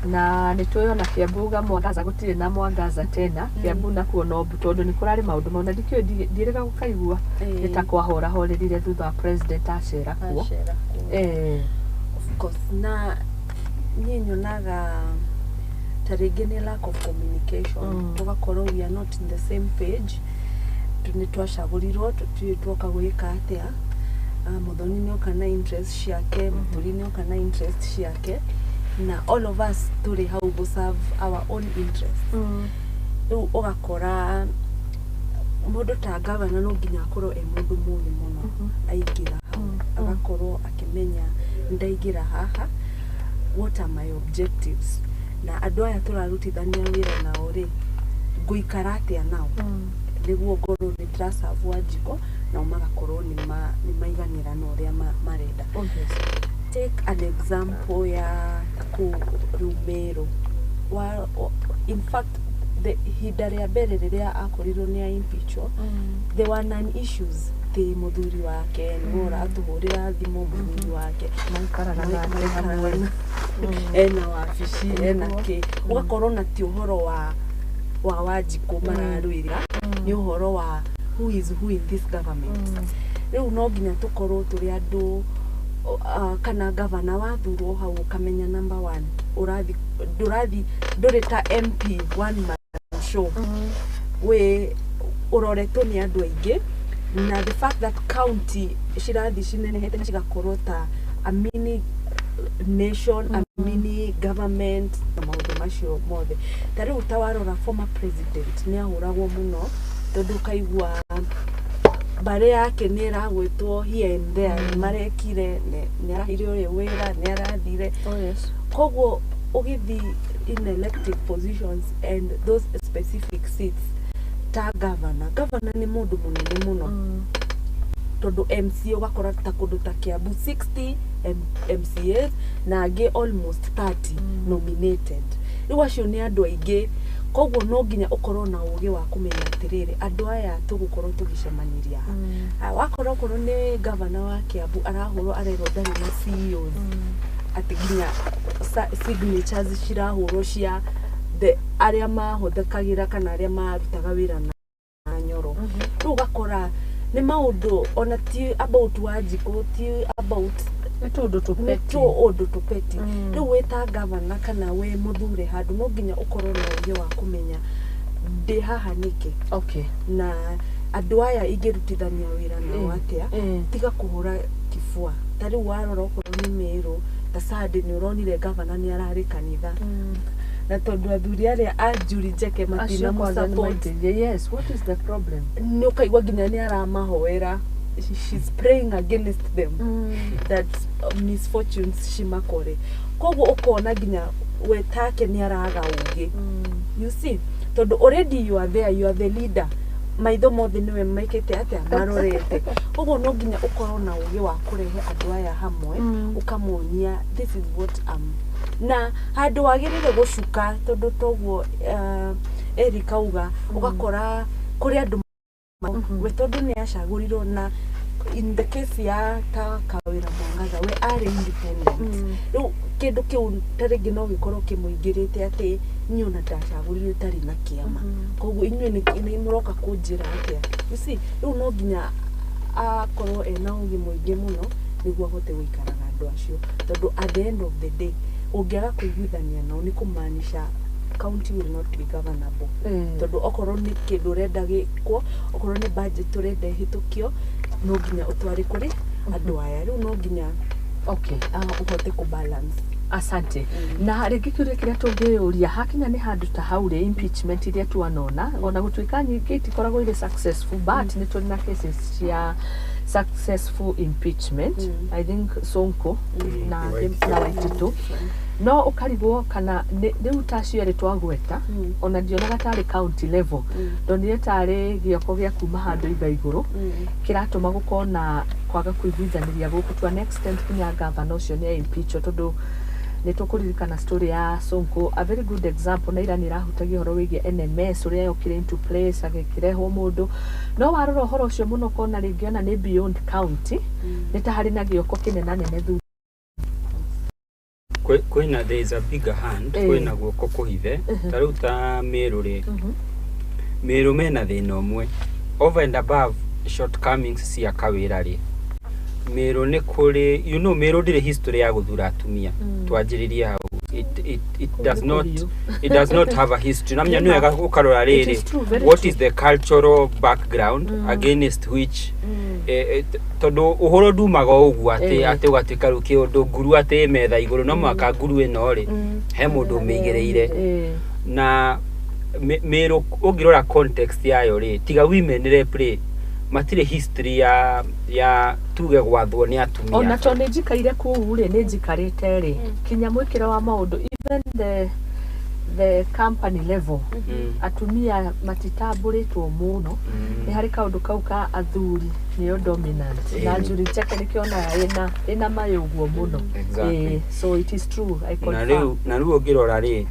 na nituyona Kiambu mwangaza gutire na mwangaza tena Kiambu na kuona obu tondu ni kurari maundu mauna ndikio ndirega gukaigua nitakwa hora horerire thutha wa president acera kuo of course na nyonaga tarige ni lack of communication tugakorwo we are not in the same page tunitwashagurirwo tuka gwika atia Muthoni ni okana interest ciake Muthoni ni okana interest ciake na all of us turi how to serve our own interest riu ugakora mundu ta governor no nginya akorwo mundu muthi muno aigira agakorwo akimenya ndaigira haha what are my objectives na andu aya turarutithania wira na ori guikara atia nao niguo ngorwo ni traserve wajiko na magakorwo ni maiganira no ria marenda take an example ya ku Rumero in fact the hidari abere ria akorirwo ni impeachment there were none issues ti muthuri wake ngora atuhurira thimo muthuri wake maikaraga na ena wabici ena ke ugakorwo na ti uhoro wa wajiko mararwira ni uhoro wa who is who in this government riu no nginya tukorwo turi andu kana governor wathurwo hau kamenya number 1 urathi ndurita MP one man show we uroretwo ni andu aingi na the fact that county shirathi cinenehete na cigakorwo ta a mini nation a mini government na maundu macio mothe tari utawarora former president ni ahuragwo muno tondu kaigua bare yake ni ragwitwo here and there marekire ni arahire uri wira ni arathire koguo ugithi in elected positions and those specific seats ta governor ni mundu munene muno tondu MC ugakora ta kundu ta Kiambu 60 MCAs na age almost 30 nominated riu acio ni andu aingi koguo no nginya ukorwo na ugi wa kumenya atiriri andu aya tugukorwo tugicemaniria wakorwo ni governor wa Kiambu arahurwo arero ndari na CEOs ati nginya signatures cirahurwo cia the aria mahuthikagira kana aria marutaga wira na Nyoro riu gakora ni maundu ona ti about wajiko ti about tundu tupeti riu weta governor kana we muthure handu no nginya ukorwo na uge wa kumenya ndi haha niki na andu aya ingirutithania wira nao atia tiga kuhura kifua tari warora ukorwo ni Meru ta Sunday ni uronire governor ni arari kanitha na tondu athuri aria ajuri njeke matina mu support. Yes, what is the problem? Ni ukaigwa nginya ni aramahoera, she's praying against them that misfortunes shimakore koguo ukona nginya wetake ni araga ugi you see tondu already you are there, you are the leader, maitho mothe niwe maikete atia marorete koguo no nginya ukorwo na ugi wa kurehe andu aya hamwe ukamonia this is what na handu wagirire gucuka tondu toguo Eric auga ugakora kuri andu we tondu ni acagurirwo na in the case ya ta Kawira Mwangaza we are independent riu kindu kiu taringi no gikorwo kimuingirite ati ni ona ndacagurirwo tari na kiama koguo inywe ni muroka kunjira atia you see riu no nginya akorwo ena ugi muingi muno niguo ahote guikaraga andu acio tondu at the end of the day ungiaga kuiguithania nao ni kumaanisha county will not be governable tondu okorwo ni kindu renda gikwo okorwo ni budget renda hitukio no nginya utwari kuri andu aya riu no nginya uhote ku balance. Asante. Na ringi kiuria kiria tungiyuria hakinya ni handu ta haure impeachment iria twanona ona gutuika nyingi itikoragwo ire successful but ni tuna cases cia successful impeachment. I think Sonko na Waititu no ukarigwo kana riu tacio ri twagweta ona ndionaga tari county level ndonire tari gioko gia kuma handu igaiguru kiratuma gukona kwaga kuiguithaniria guku to an extent kinya governor ucio ni impeach tondu ni tukuririkana story ya Sonko, a very good example na ira ni rahutagia horo wigie NMS uria yokire into place agekirehwo mundu no warora horo ucio muno kona ringi ona ni beyond county ni ta hari na gioko kinena nene thu kwina there is a bigger hand kwina guoko kuhithe taruta Meru ri Meru mena thina umwe over and above shortcomings cia Kawira ri Meru ni kuri you know Meru ndire history ya guthura atumia twanjiriria hau it does not have a history namnya ni wega ukarora riri what is the cultural background against which tondu uhoro ndumaga ugu ati ugatika ruki undu nguru ati metha iguru no mwaka nguru ino ri he mundu migireire na Meru ungirora context yayo ri tiga women rep matire history ya tuge gwathwo ni atumia ona to ni njikaire ku ri ni njikarite ri kinya mwikira wa maundu even the company level atumia matitamburitwo muno ni hari kaundu kau ka athuri niyo dominant na njuri cheke nikiona ina mayuguo muno so it is true I confirm na riu ungirora ri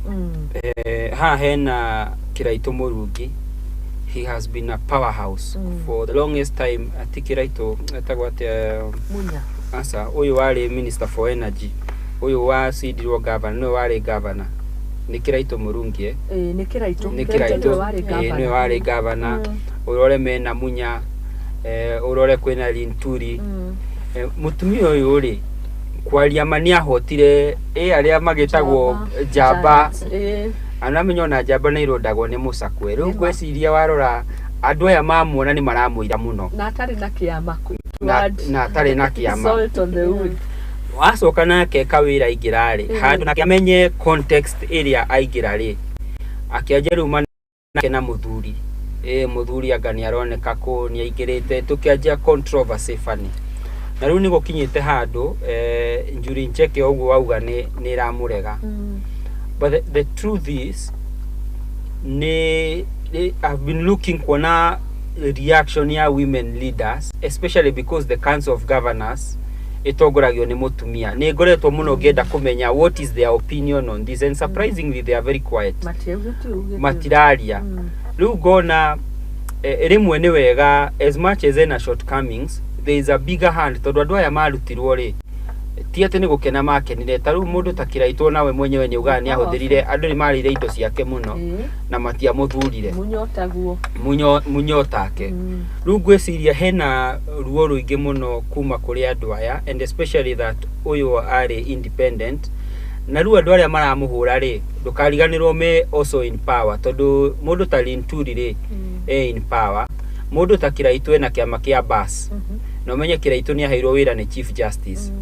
ha hena Kiraitu Murungi. He has been a powerhouse for the longest time. Atikiraito atagwate Munya asa uyu wari minister for energy uyu wa sidirwo governor no wari governor ni Kiraitu Murungi ni Kiraitu ni wari governor urore mena Munya urore kwena Linturi mutumio uyu uri kwaria mani ahotire aria magitagwo Jamba anamenyo na Jamba na irondagwo ni Musakwe riu gweciria warora andu aya mamuona ni maramuira muno na atari na kiama na atari na kiama salt on the wood wacoka nake Kawira aingirari handu nake amenye context area aingirari akiaje ruma na muthuri muthuri agani aroneka ko ni aingirite tukiaje controversy fani na riu ni gukinyite handu njuri ncheke ogu wauga ni ramurega but the truth is I've been looking kuona reaction ya women leaders especially because the council of governors itogoragio ni mutumia ni ngoretwo muno ngenda kumenya what is their opinion on this and surprisingly they are very quiet matiraria riu gona rimwe ni wega as much as in a shortcomings there is a bigger hand tondu andu aya marutirwo ri ti ati ni gukena makenire taru mundu takiraitwo nawe mwenyewe ni uga ni ahuthirire andu ni marire indo ciake muno na matia muthurire munyotake riu ngwiciria hena ruo ruingi muno kuma kuri andu aya and especially that uyu ari independent na riu andu aria maramuhura ri ndukariganirwo me also in power tondu mundu talinturi ri in power mundu takiraitwe na kiama kia bas no menye kiraitwo ni aheirwo wira ni chief justice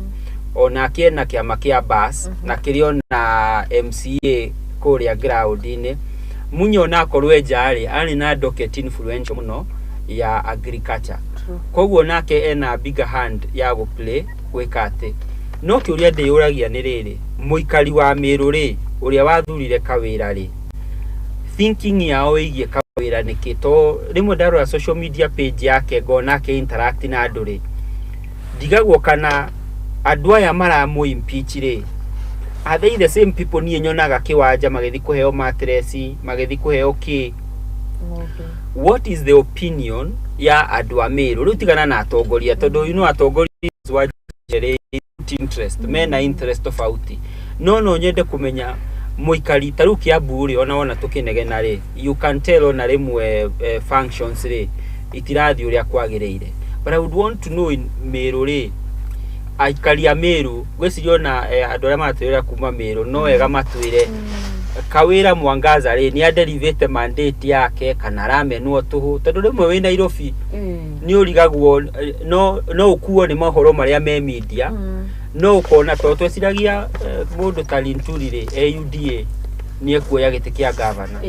ona kiena kiama kia bas na kirio na MCA kuria ground ini munyo na korwe jari ani na docket influential muno ya agriculture koguo nake ena bigger hand ya go play gwikate no kiuria ndiyuragia ni riri muikari wa Meru ri uria wathurire kawira ri thinking yao igie kawira nikito rimwe ndarora social media page yake ngona ke interact na andu ri ndigagwo kana andu aya maramu impeach ri are they the same people ni nyonaga kiwanja magithi kuheo mattress magithi kuheo ki what is the opinion ya andu a Meru riu tigana na atongoria tondu atongoria wa interest mena interest tofauti no nyende kumenya muikari taru Kiambu ri ona tukinegena ri you can tell ona rimwe functions ri itirathi uria kwagireire but I would want to know in Meru ri aikari a Meru gwiciona andu aria matwira kuma Meru no wega matwire kawira Mwangaza ri ni aderivate mandate yake kana ramenwo tuhu tondu rimwe wi Nairobi ni urigagwo no ukuo ni mohoro maria me media no ukona to tweciragia mundu talinturi ri AUDA ni ekuoya giti kia governor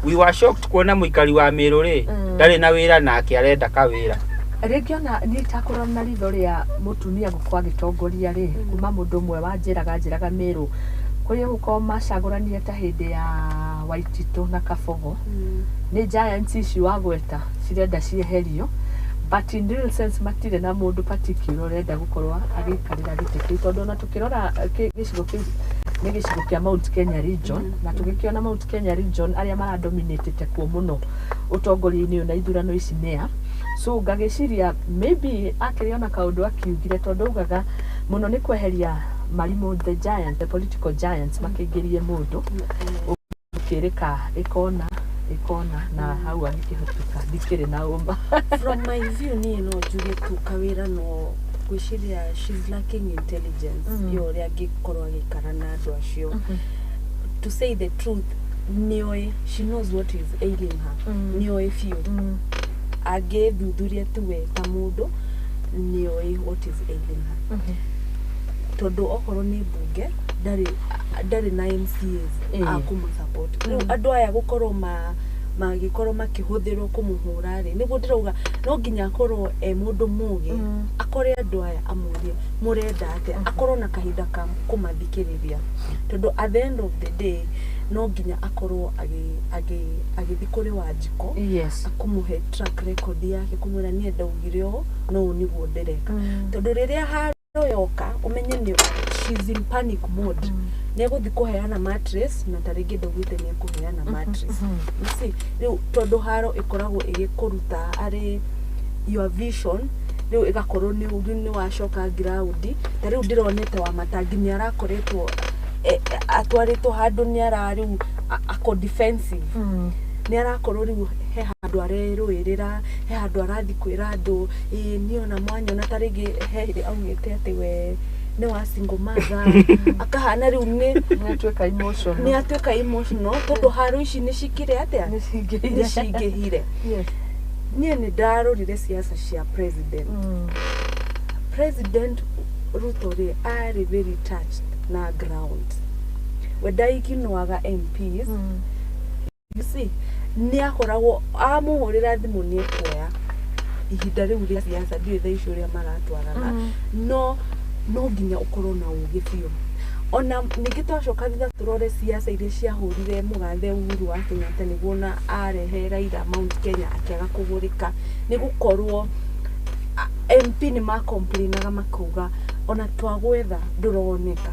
we were shocked kuona muikari wa Meru ri ndari na wira nake arenda kawira Regiona ni takorana na ritho ria mutumia gukwa gitongoria ri kuma mundu mwe wanjiraga Meru kuri guko macagurania ta hindi ya Waititu na Kabogo ni giants ici wagweta cirenda cieherio but in real sense matire na mundu particular renda gukorwa agikarira gitiki tondu na tukirora gicigo kiu ni gicigo kia Mount Kenya region na tugikiona Mount Kenya region aria mara dominate kuo muno utongoria-ini na ithurano ici nea so ngagiciria maybe akiriona kaundu akiugire tondu ugaga muno ni kweheria marimu the giant the political giants makigirie mundu ukirika ikona na hau agikihotuka dikire na umba from my view ni no juge tu kawira no gwiciria she's lacking intelligence yo ria gikorwa gikarana andu acio to say the truth nioi she knows what is ailing her nioi few age thuthuria tuwe ta mundu nioi what is ailing her tondu okorwo ni bunge ndari na MCAs akumu support andu aya gukorwo magikorwo makihuthirwo kumuhura ri niguo ndirauga no nginya akorwo mundu mugi akore andu aya amurie murenda ate akorwo na kahinda ka kumathikiriria tondu at the end of the day no nginya akorwo agithikuri Wanjiko akumuhe track record yake kumwira ni ndaugire no niguo ndireka tondu riria yoka umenye ni she's in panic mode nego thikuheana mattress na taringi ndogwite ni kuheana mattress see riu tondu haro ikoragwo igikuruta ari your vision riu igakorwo ni wacoka ground tariu ndironete wa matangi ni arakoretwo atwaritwo handu ni arariu ako defensive ni arakorwo riu he handu arerwirira he handu arathi kwira andu ni ona mwanya na taringi he augite ati we ni wa single mother akahana riu ni atuika emotional tondu haru ici ni cikire atia ni cingihire ni ndarorire siasa cia president Ruto ri ari very touched na ground wedaikinwaga MPs you see ni akoragwo amuhurira thimu ni kuoya ihinda riu ria siasa dio thaicio ria maratwarana no nginya ukorwo na ugi biu ona ningi twacoka thitha turore siasa iria ciahurire mugathe Uhuru wa Kenyatta niguo na arehe Raila Mount Kenya akiaga kugurika ni gukorwo MP ni makomplainaga makuga ona twagwetha nduroneka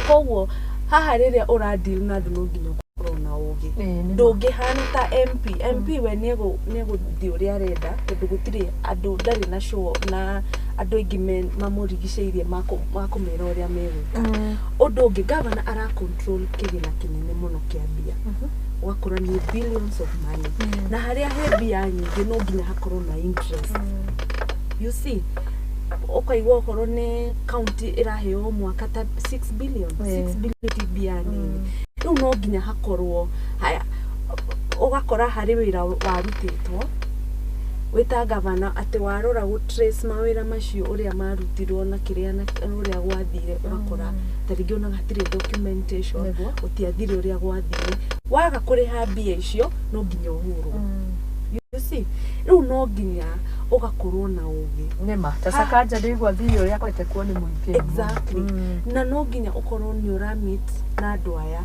koguo haha riria uradeal na andu no nginya ukorwo na ugi ndungihana ta MP we nego thi uria arenda tondu gutiri andu ndari na show na andå aingä mamårigicäirie makumera å rä a megwä å ndå å ngä gavana ara control kĩgĩna kĩnene mũno kĩa mbia ũgakora nĩ billions of money na harĩa he mbia nyingĩ no nginya hakorwo na interest you see ũkaigua okorwo nĩ county ĩraheo mwaka ta 6 billion 6 billion mbia nini rĩu no nginya hakorwo haya ũgakora harĩ wĩra warutĩtwo wita gavana atĩ warora gũ trace mawĩra macio ũrĩa marutirwo na kĩrĩa na ũrĩa gwathire ũgakora tarĩngĩ ona hatirĩ documentation ũtiathire ũrĩa gwathire waga kũrĩha mbia icio no nginya ũhũrwo you see rĩu no nginya ũgakorwo na ũgĩ nema tasakanja ndĩgwa thirĩ ũrĩa kwete kuo nĩ mũingĩ exactly na no nginya ũkorwo nĩ ũramit na andũ aya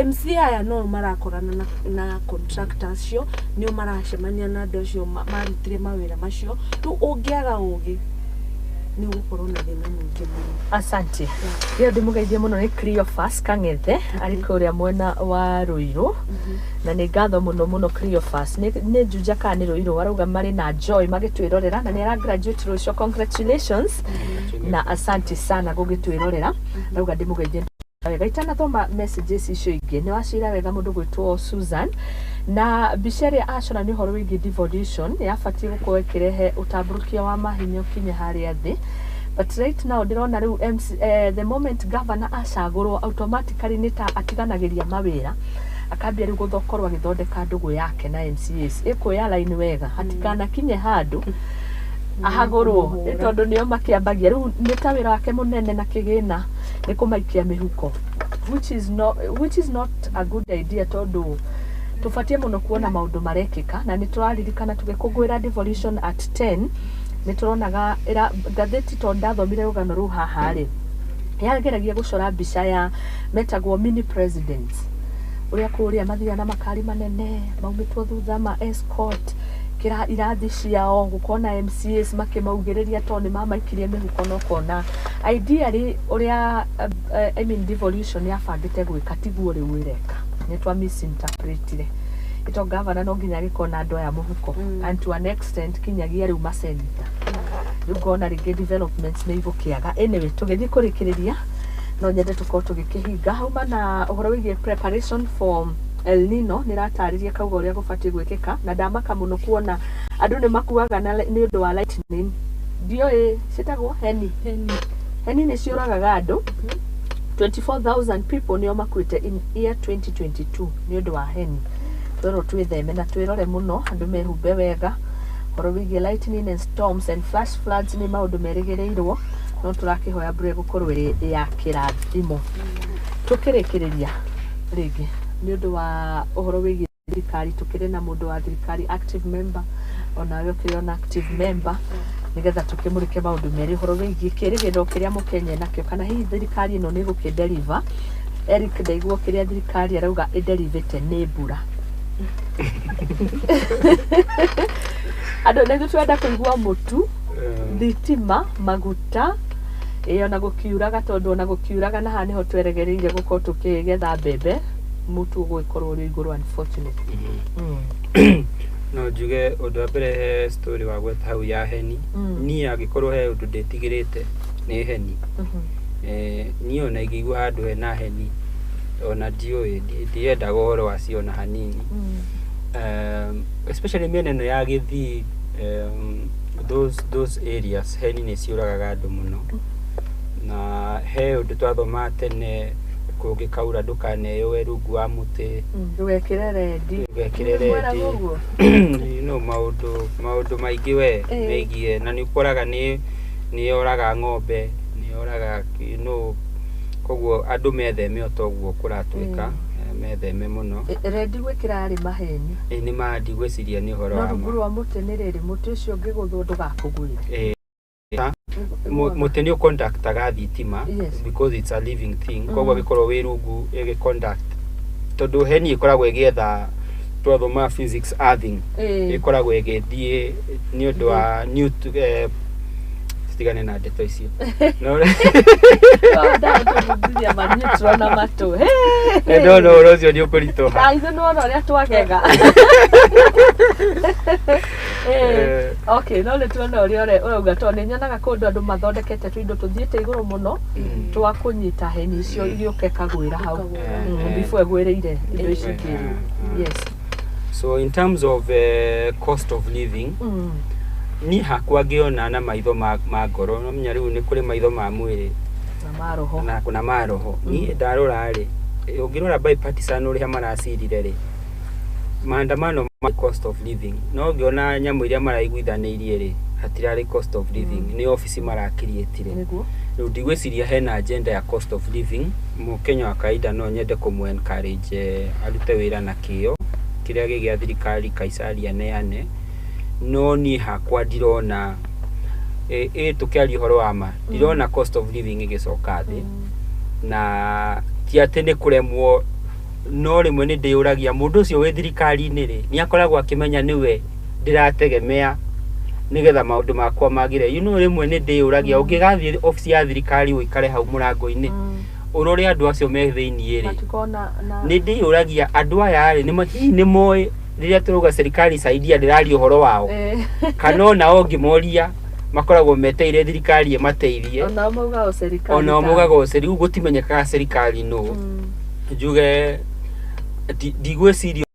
MC aya no marakorana na contractors cio nĩo maracemania na andũ acio marutire mawĩra macio rĩu ũngĩaga ũgĩ nĩ ũgũkorwo na thĩna mũingĩ mũno. Asante. Rĩu ndĩmũgeithie mũno nĩ Cleophas Kang'ethe arĩ kũrĩa mwena wa Ruiru na nĩ ngatho mũno Cleophas nĩ Juja kana nĩ Ruiru arauga marĩ na joy magĩtwĩrorera na nĩ ara graduate rũciũ congratulations na asante sana gũgĩtwĩrorera arauga ndĩmũgeithie wega itanathoma messages icio ingĩ nĩ wacira wega mũndũ gwĩtwo Susan na mbica ĩrĩa acora nĩ ũhoro wĩgiĩ devolution yabatiĩ gũkorwo ĩkĩrehe ũtambũrũkia wa mahinya ũkinye harĩa thĩ but right now ndĩrona rĩu the moment governor acagũrwo automatically nĩ ta atiganagĩria mawĩra akambia rĩu gũkorwo agĩthondeka ndũgũ yake na MCAs ĩkuoya line wega hatikanakinye handũ ahagũrwo tondũ nĩo makĩambagia rĩu nĩ ta wĩra wake mũnene na kĩgĩna nĩ kũmaikia mĩhuko which is not a good idea tondũ tũbatie mũno kuona maũndũ marekĩka na nĩ tũraririkana tũgĩkũngũĩra devolution at 10 nĩ tũronaga ngathĩti tondũ ndathomire rũgano rũu haha rĩ yageragia gũcora mbica ya metagwo mini presidents ũrĩa kũrĩa mathia na makari manene maumĩtwo thutha ma escort kira irathi ciao gũkona MCAs makĩmaugĩrĩria tondũ nĩ mamaikirie mĩhuko no kona ideally ũrĩa I mean devolution yabangĩte gwĩka tiguo rĩu ĩreka nĩ twa misinterpretire ito governor no nginya gĩkona andũ aya mũhuko and to an extent kinyagia rĩu masenita rĩu ngona rĩngĩ developments nĩ igũkĩaga anyway tũgĩthiĩ kũrĩkĩrĩria no nyende tũkorwo tũgĩkĩhinga hauma na ũhoro wĩgiĩ preparation for El Nino nĩratarĩria kauga ũrĩa gũbatiĩ gwĩkĩka na ndamaka mũno kuona andũ nĩ makuaga na nĩ ũndũ wa lightning ndiũĩ citagwo heni nĩ ciũragaga andũ 24,000 people nĩo makuĩte in year 2022 nĩ ũndũ wa heni twĩrwo twĩtheme na twĩrore mũno andũ mehumbe wega ũhoro wĩgiĩ lightning and storms and flash floods nĩ maũndũ merĩgĩrĩirwo no tũrakĩhoya mbura gũkorwo ĩrĩ ya kĩrathimo tũkĩrĩkĩrĩria rĩngĩ nĩ ũndũ wa ũhoro wĩgiĩ thirikari tũkĩrĩ na mũndũ wa thirikari active member onawe ũkĩrĩ na active member nĩgetha tũkĩmũrĩke maũndũ merĩ ũhoro wĩgiĩ kĩrĩgĩrĩro kĩrĩa mũkenya nakĩo kana hihi thirikari ĩno nĩ gũkĩdeliver Eric ndaigua kĩrĩa thirikari arauga ĩdelivĩte nĩ mbura andũ nĩ twenda kũigua mũtu thitima maguta ona gũkiuraga tondũ ona gũkiuraga na haha nĩho tweregereire gũkorwo tũkĩgetha mbembe mutu gwĩkorwo ũrĩ igũrũ unfortunately no njuge ũndũ wa mbere he story wa gweta hau ya heni niĩ angĩkorwo he ũndũ ndĩtigĩrĩte nĩ heni niĩ ona ingĩigua handũ hena heni ona ndiũĩ ndiendaga ũhoro wacio na hanini especially mĩena ĩno ya Gĩthii those areas heni nĩ ciũragaga andũ mũno na he ũndũ twathoma tene kũngĩkaura ndũkaneyũe rungu wa mũtĩ ndũgekĩre rendi no maũndũ maingĩ we megiĩ na nĩ ũkoraga nĩ yoraga ng'ombe nĩ yoraga koguo andũ metheme o toguo kũratuĩka metheme mũno rendi gwĩkĩra arĩ maheni nĩ mandi gwĩciria nĩ ũhoro wa no rungu rwa mũtĩ nĩ rĩrĩ mũtĩ ũcio ũngĩgũthwo ndũgakũgwĩre mũtĩ nĩ ũconductaga thitima because it's a living thing koguo gĩkorwo wĩ rungu ĩgĩconduct tondũ heni ĩkoragwo ĩgĩetha twathoma physics earthing ĩkoragwo ĩgĩthiĩ nĩ ũndũ wa tigane na ndeto icio no ndĩria manyitwo na matũ no ũcio nĩ ũkũritũha ithuĩ nĩ wona ũrĩa twagega Okay, no letuna uri ugato ni nyonaga kundu andu mathondekete twindo tuthiite iguru muno twa kunyita heni icio igioke kagwira hau before gwireire indo icio kingi. Yes. So in terms of cost of living, ni hakwa ngiona na maitho ma ngoro no menya riu ni kuri maitho ma mwiri na maroho na kuna maroho ni ndarora ri ungirora bipartisan uri hamaracirire ri maandamano ma cost of living no ngiona nyamu iria maraiguithanirie ri hatirari cost of living ni office marakirietire riu ndigwiciria hena agenda ya cost of living mu Kenya wa kaida no nyende kumu encourage arute wira na kio kiria gigia thirikari kaisaria neane no ni hakwa ndirona tukiari horo wa ma ndirona cost of living igicoka thi na ti ati ni kuremwo no rimwe ni ndiuragia mundu ucio we thirikari-ini ri ni akoragwo akimenya niwe ndirategemea nigetha maundu makwa magire rimwe ni ndiuragia ungigathie office ya thirikari uikare hau murango-ini urore andu acio me thiini ri ni ndiuragia andu aya ri ni moe riria turuga serikali saidia ndirari uhoro wao kana nao ngimoria makoragwo meteire thirikari emateithie ona maugago serikali ona maugago serikali gutimenyekaga serikali no njuge ndigwiciria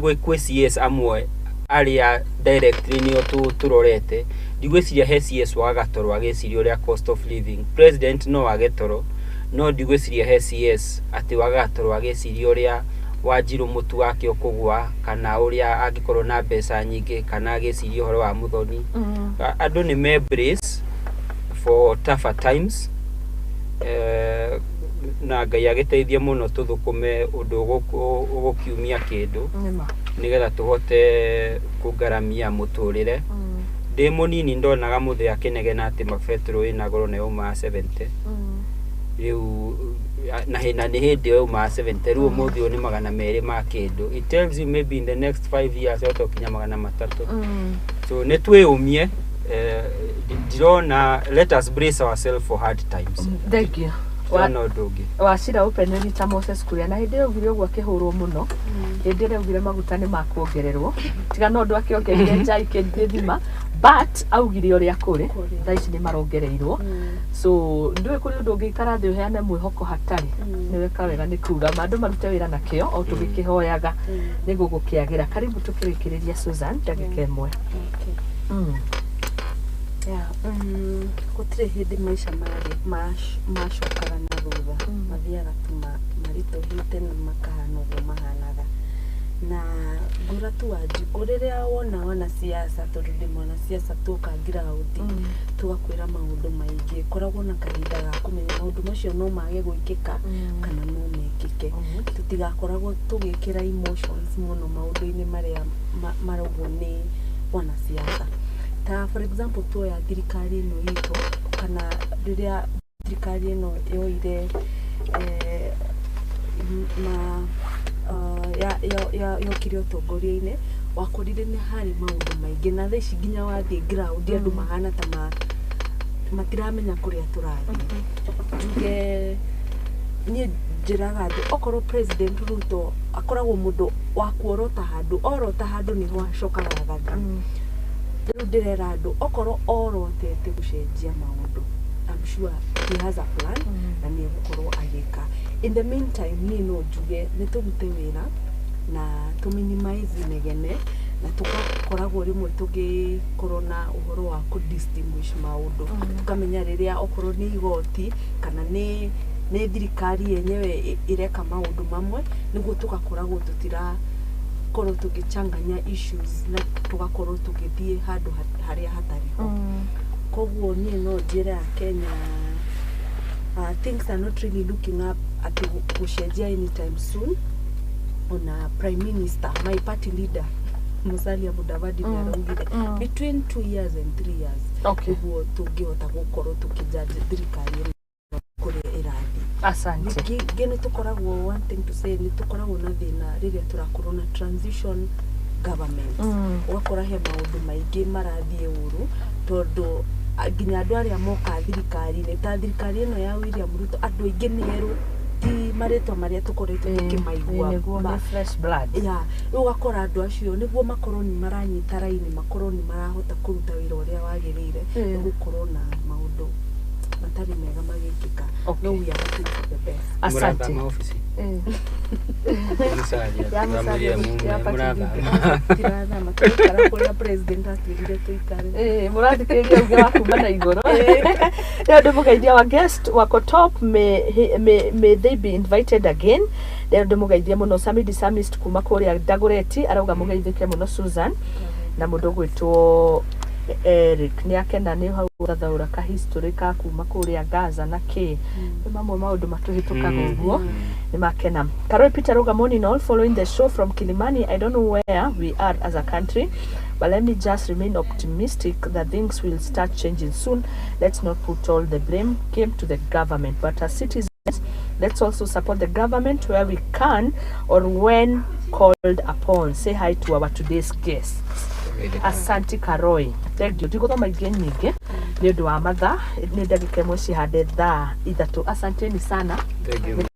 gwe CS amwe aria directly ni turorete ndigwiciria he CS wagatorwa agiciria uria cost of living president no agetoro no ndigwiciria he CS ati wagatorwa agiciria uria Wanjiru mutu wake okugwa kana uria angikorwo na mbeca nyingi kana agiciria horo wa Muthoni andu ni embrace for tougher times na Ngai agiteithie muno tuthukume undu ugukiumia kindu nigetha tuhote kugaramia muturire ndi munini ndonaga muthe akinegena ati mabetro ina goro na uma 70 riu na hina ni hindi yo ma 70 riu muthi ni magana meri ma kindu it tells you maybe in the next 5 years auto kinya magana matatu so netweyumie dirona let us brace ourselves for hard times. Thank you. Wana ndogi wacira upeneri ta Moses kuria na hindi ugire ogwa kihurwo muno hindi ugire maguta ni makuongererwo tiga no ndu akiongerere njai kithima but augire uria kuri thaici ni marongereirwo so ndwe kuri undu ngikara thi uheane mwihoko hatari niwe kawega ni kuga mandu marute wira na kio o tugikihoyaga ni gugukiagira karibu tukirikiriria Susan ndagika imwe. Gutire hindi maisha macokaga na thutha mathiaga tu marituhite na makahana uguo mahanaga na ngura tu wanjiku riria wona siasa tondu ndi mwana siasa tukangira uthi tugakwira maundu maingi koragwo na kahinda ga kumenya maundu macio no mage gwikika kana no mekike tutigakoragwo tugikira emotions muno maundu-ini maria maraugo ni wana siasa ta for example tu ya thirikari ino itu kana riria thirikari ino yoire ya kirio tongoria-ini wakorire ni hari maundu maingi na thaici nginya wathie ground andu mahana ta matiramenya kuria turathi nge ni njiraga thi okorwo president Ruto akoragwo mundu wa kuorota handu ni gwacokaga gathi riu ndirera andu okorwo orotete gucenjia maundu I'm sure he has a plan na ni gukorwo agika in the meantime ni no njuge ni tugute wira na to minimize negene na tugakoragwo rimwe tugikorwo na uhoro wa ku distinguish maundu tukamenya riria okorwo ni igoti kana ni thirikari yenyewe ireka maundu mamwe niguo tugakoragwo tutira korwo tugichanganya issues na tugakorwo tugithie handu haria hatariho koguo ni no njira ya Kenya things are not really looking up at gucenjia anytime soon on a prime minister my party leader Musalia Mudavadi araugire between 2 years and 3 years koguo tungihota gukorwo tukijaji thirikari kuri irathi. Asante. Gene tukoragwo one thing to say ni tukoragwo na thina riria turakorwo na transition government ugakora he maundu maingi marathie uru tondu nginya andu aria moka thirikari ni ta thirikari ino ya William Ruto andu aingi ni eru ti maretwa maria tukoretwo tukimaigua niguo fresh blood ya ugakora andu acio niguo makorwo ni maranyita raini makorwo ni marahota kuruta wira uria wagirire gukorwo na maundu matari mega magikika no we are hoping for the best. Asante maofisi murathikiriria uge wa kuma na iguru ndio mugeithia wa guest wako top may they be invited again ndio mugeithia muno Samidi Samist kuma kuria Dagoreti arauga mugeithike muno Susan na mundu gwitwo Eric ni akena ni hau thathaura ka history ka kuma kuria Gaza na ki mamwe maundu matuhitukaga uguo ni makena. Karoi Peter Ruga morning all following the show from Kilimani. I don't know where we are as a country, but let me just remain optimistic that things will start changing soon. Let's not put all the blame came to the government, but as citizens let's also support the government where we can or when called upon. Say hi to our today's guests. Asante Karoi. Thank you. Tiguthoma ingĩ nyingĩ nĩ ũndũ wa mathaa nĩ ndagĩka ĩmwe cihande thaa ithatũ. Asanteni sana.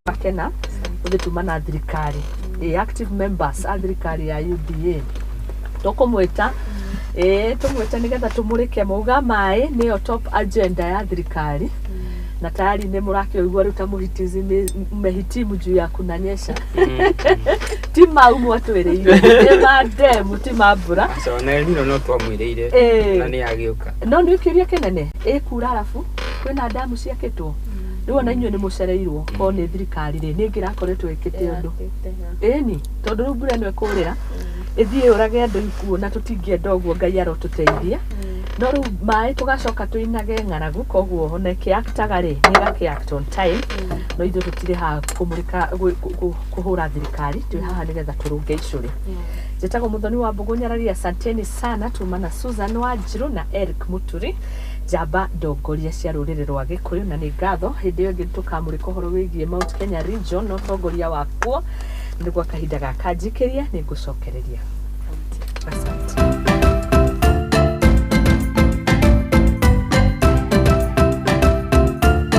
Makena gũthituma na thirikari active members a thirikari ya UDA tũkũmwĩta tũmwĩte nĩgetha tũmũrĩke mauga maĩ nĩyo top agenda ya thirikari na tayari nĩ mũrakĩigua rĩu ta mũhitizi mehitimu juu ya kunanyesha ti mau mwatwĩrĩire nĩ mademu ti mambura so na nino no twamwĩrĩire na nĩ agĩũka no nĩ kĩũria kĩnene kura arabu kwĩna damu ciakĩtwo rĩu ona inyuĩ nĩ mũcereirwo ko nĩ thirikari rĩ nĩ ngĩrakoretwo ĩkĩte ũndũ ĩni tondũ rĩu mbura ĩno ĩkũrĩra ĩthiĩ ũrage andũ ikuo na tũtingĩenda ũguo Ngai arotũteithia no rĩu maĩ tũgacoka tũinage ng'aragu koguo ona kĩaktaga rĩ nĩ gakĩact on time no ithuĩ tũtirĩ ha kũmũrĩka kũhũra thirikari twĩ haha nĩgetha tũrũnge icũrĩ njĩtagwo Muthoni Wambugu Nyarari. Asanteni sana tuma na Susan Wanjiru na Eric Muturi jamba ndongoria cia rũrĩrĩ rwa Gĩkũyũ na nĩ ngatho hĩndĩ ĩyo ĩngĩ tũkamũrĩka ũhoro wĩgiĩ Mount Kenya region no ũtongoria wakuo nĩguo kahinda gaka njikĩria nĩ ngũcokereria. Asante.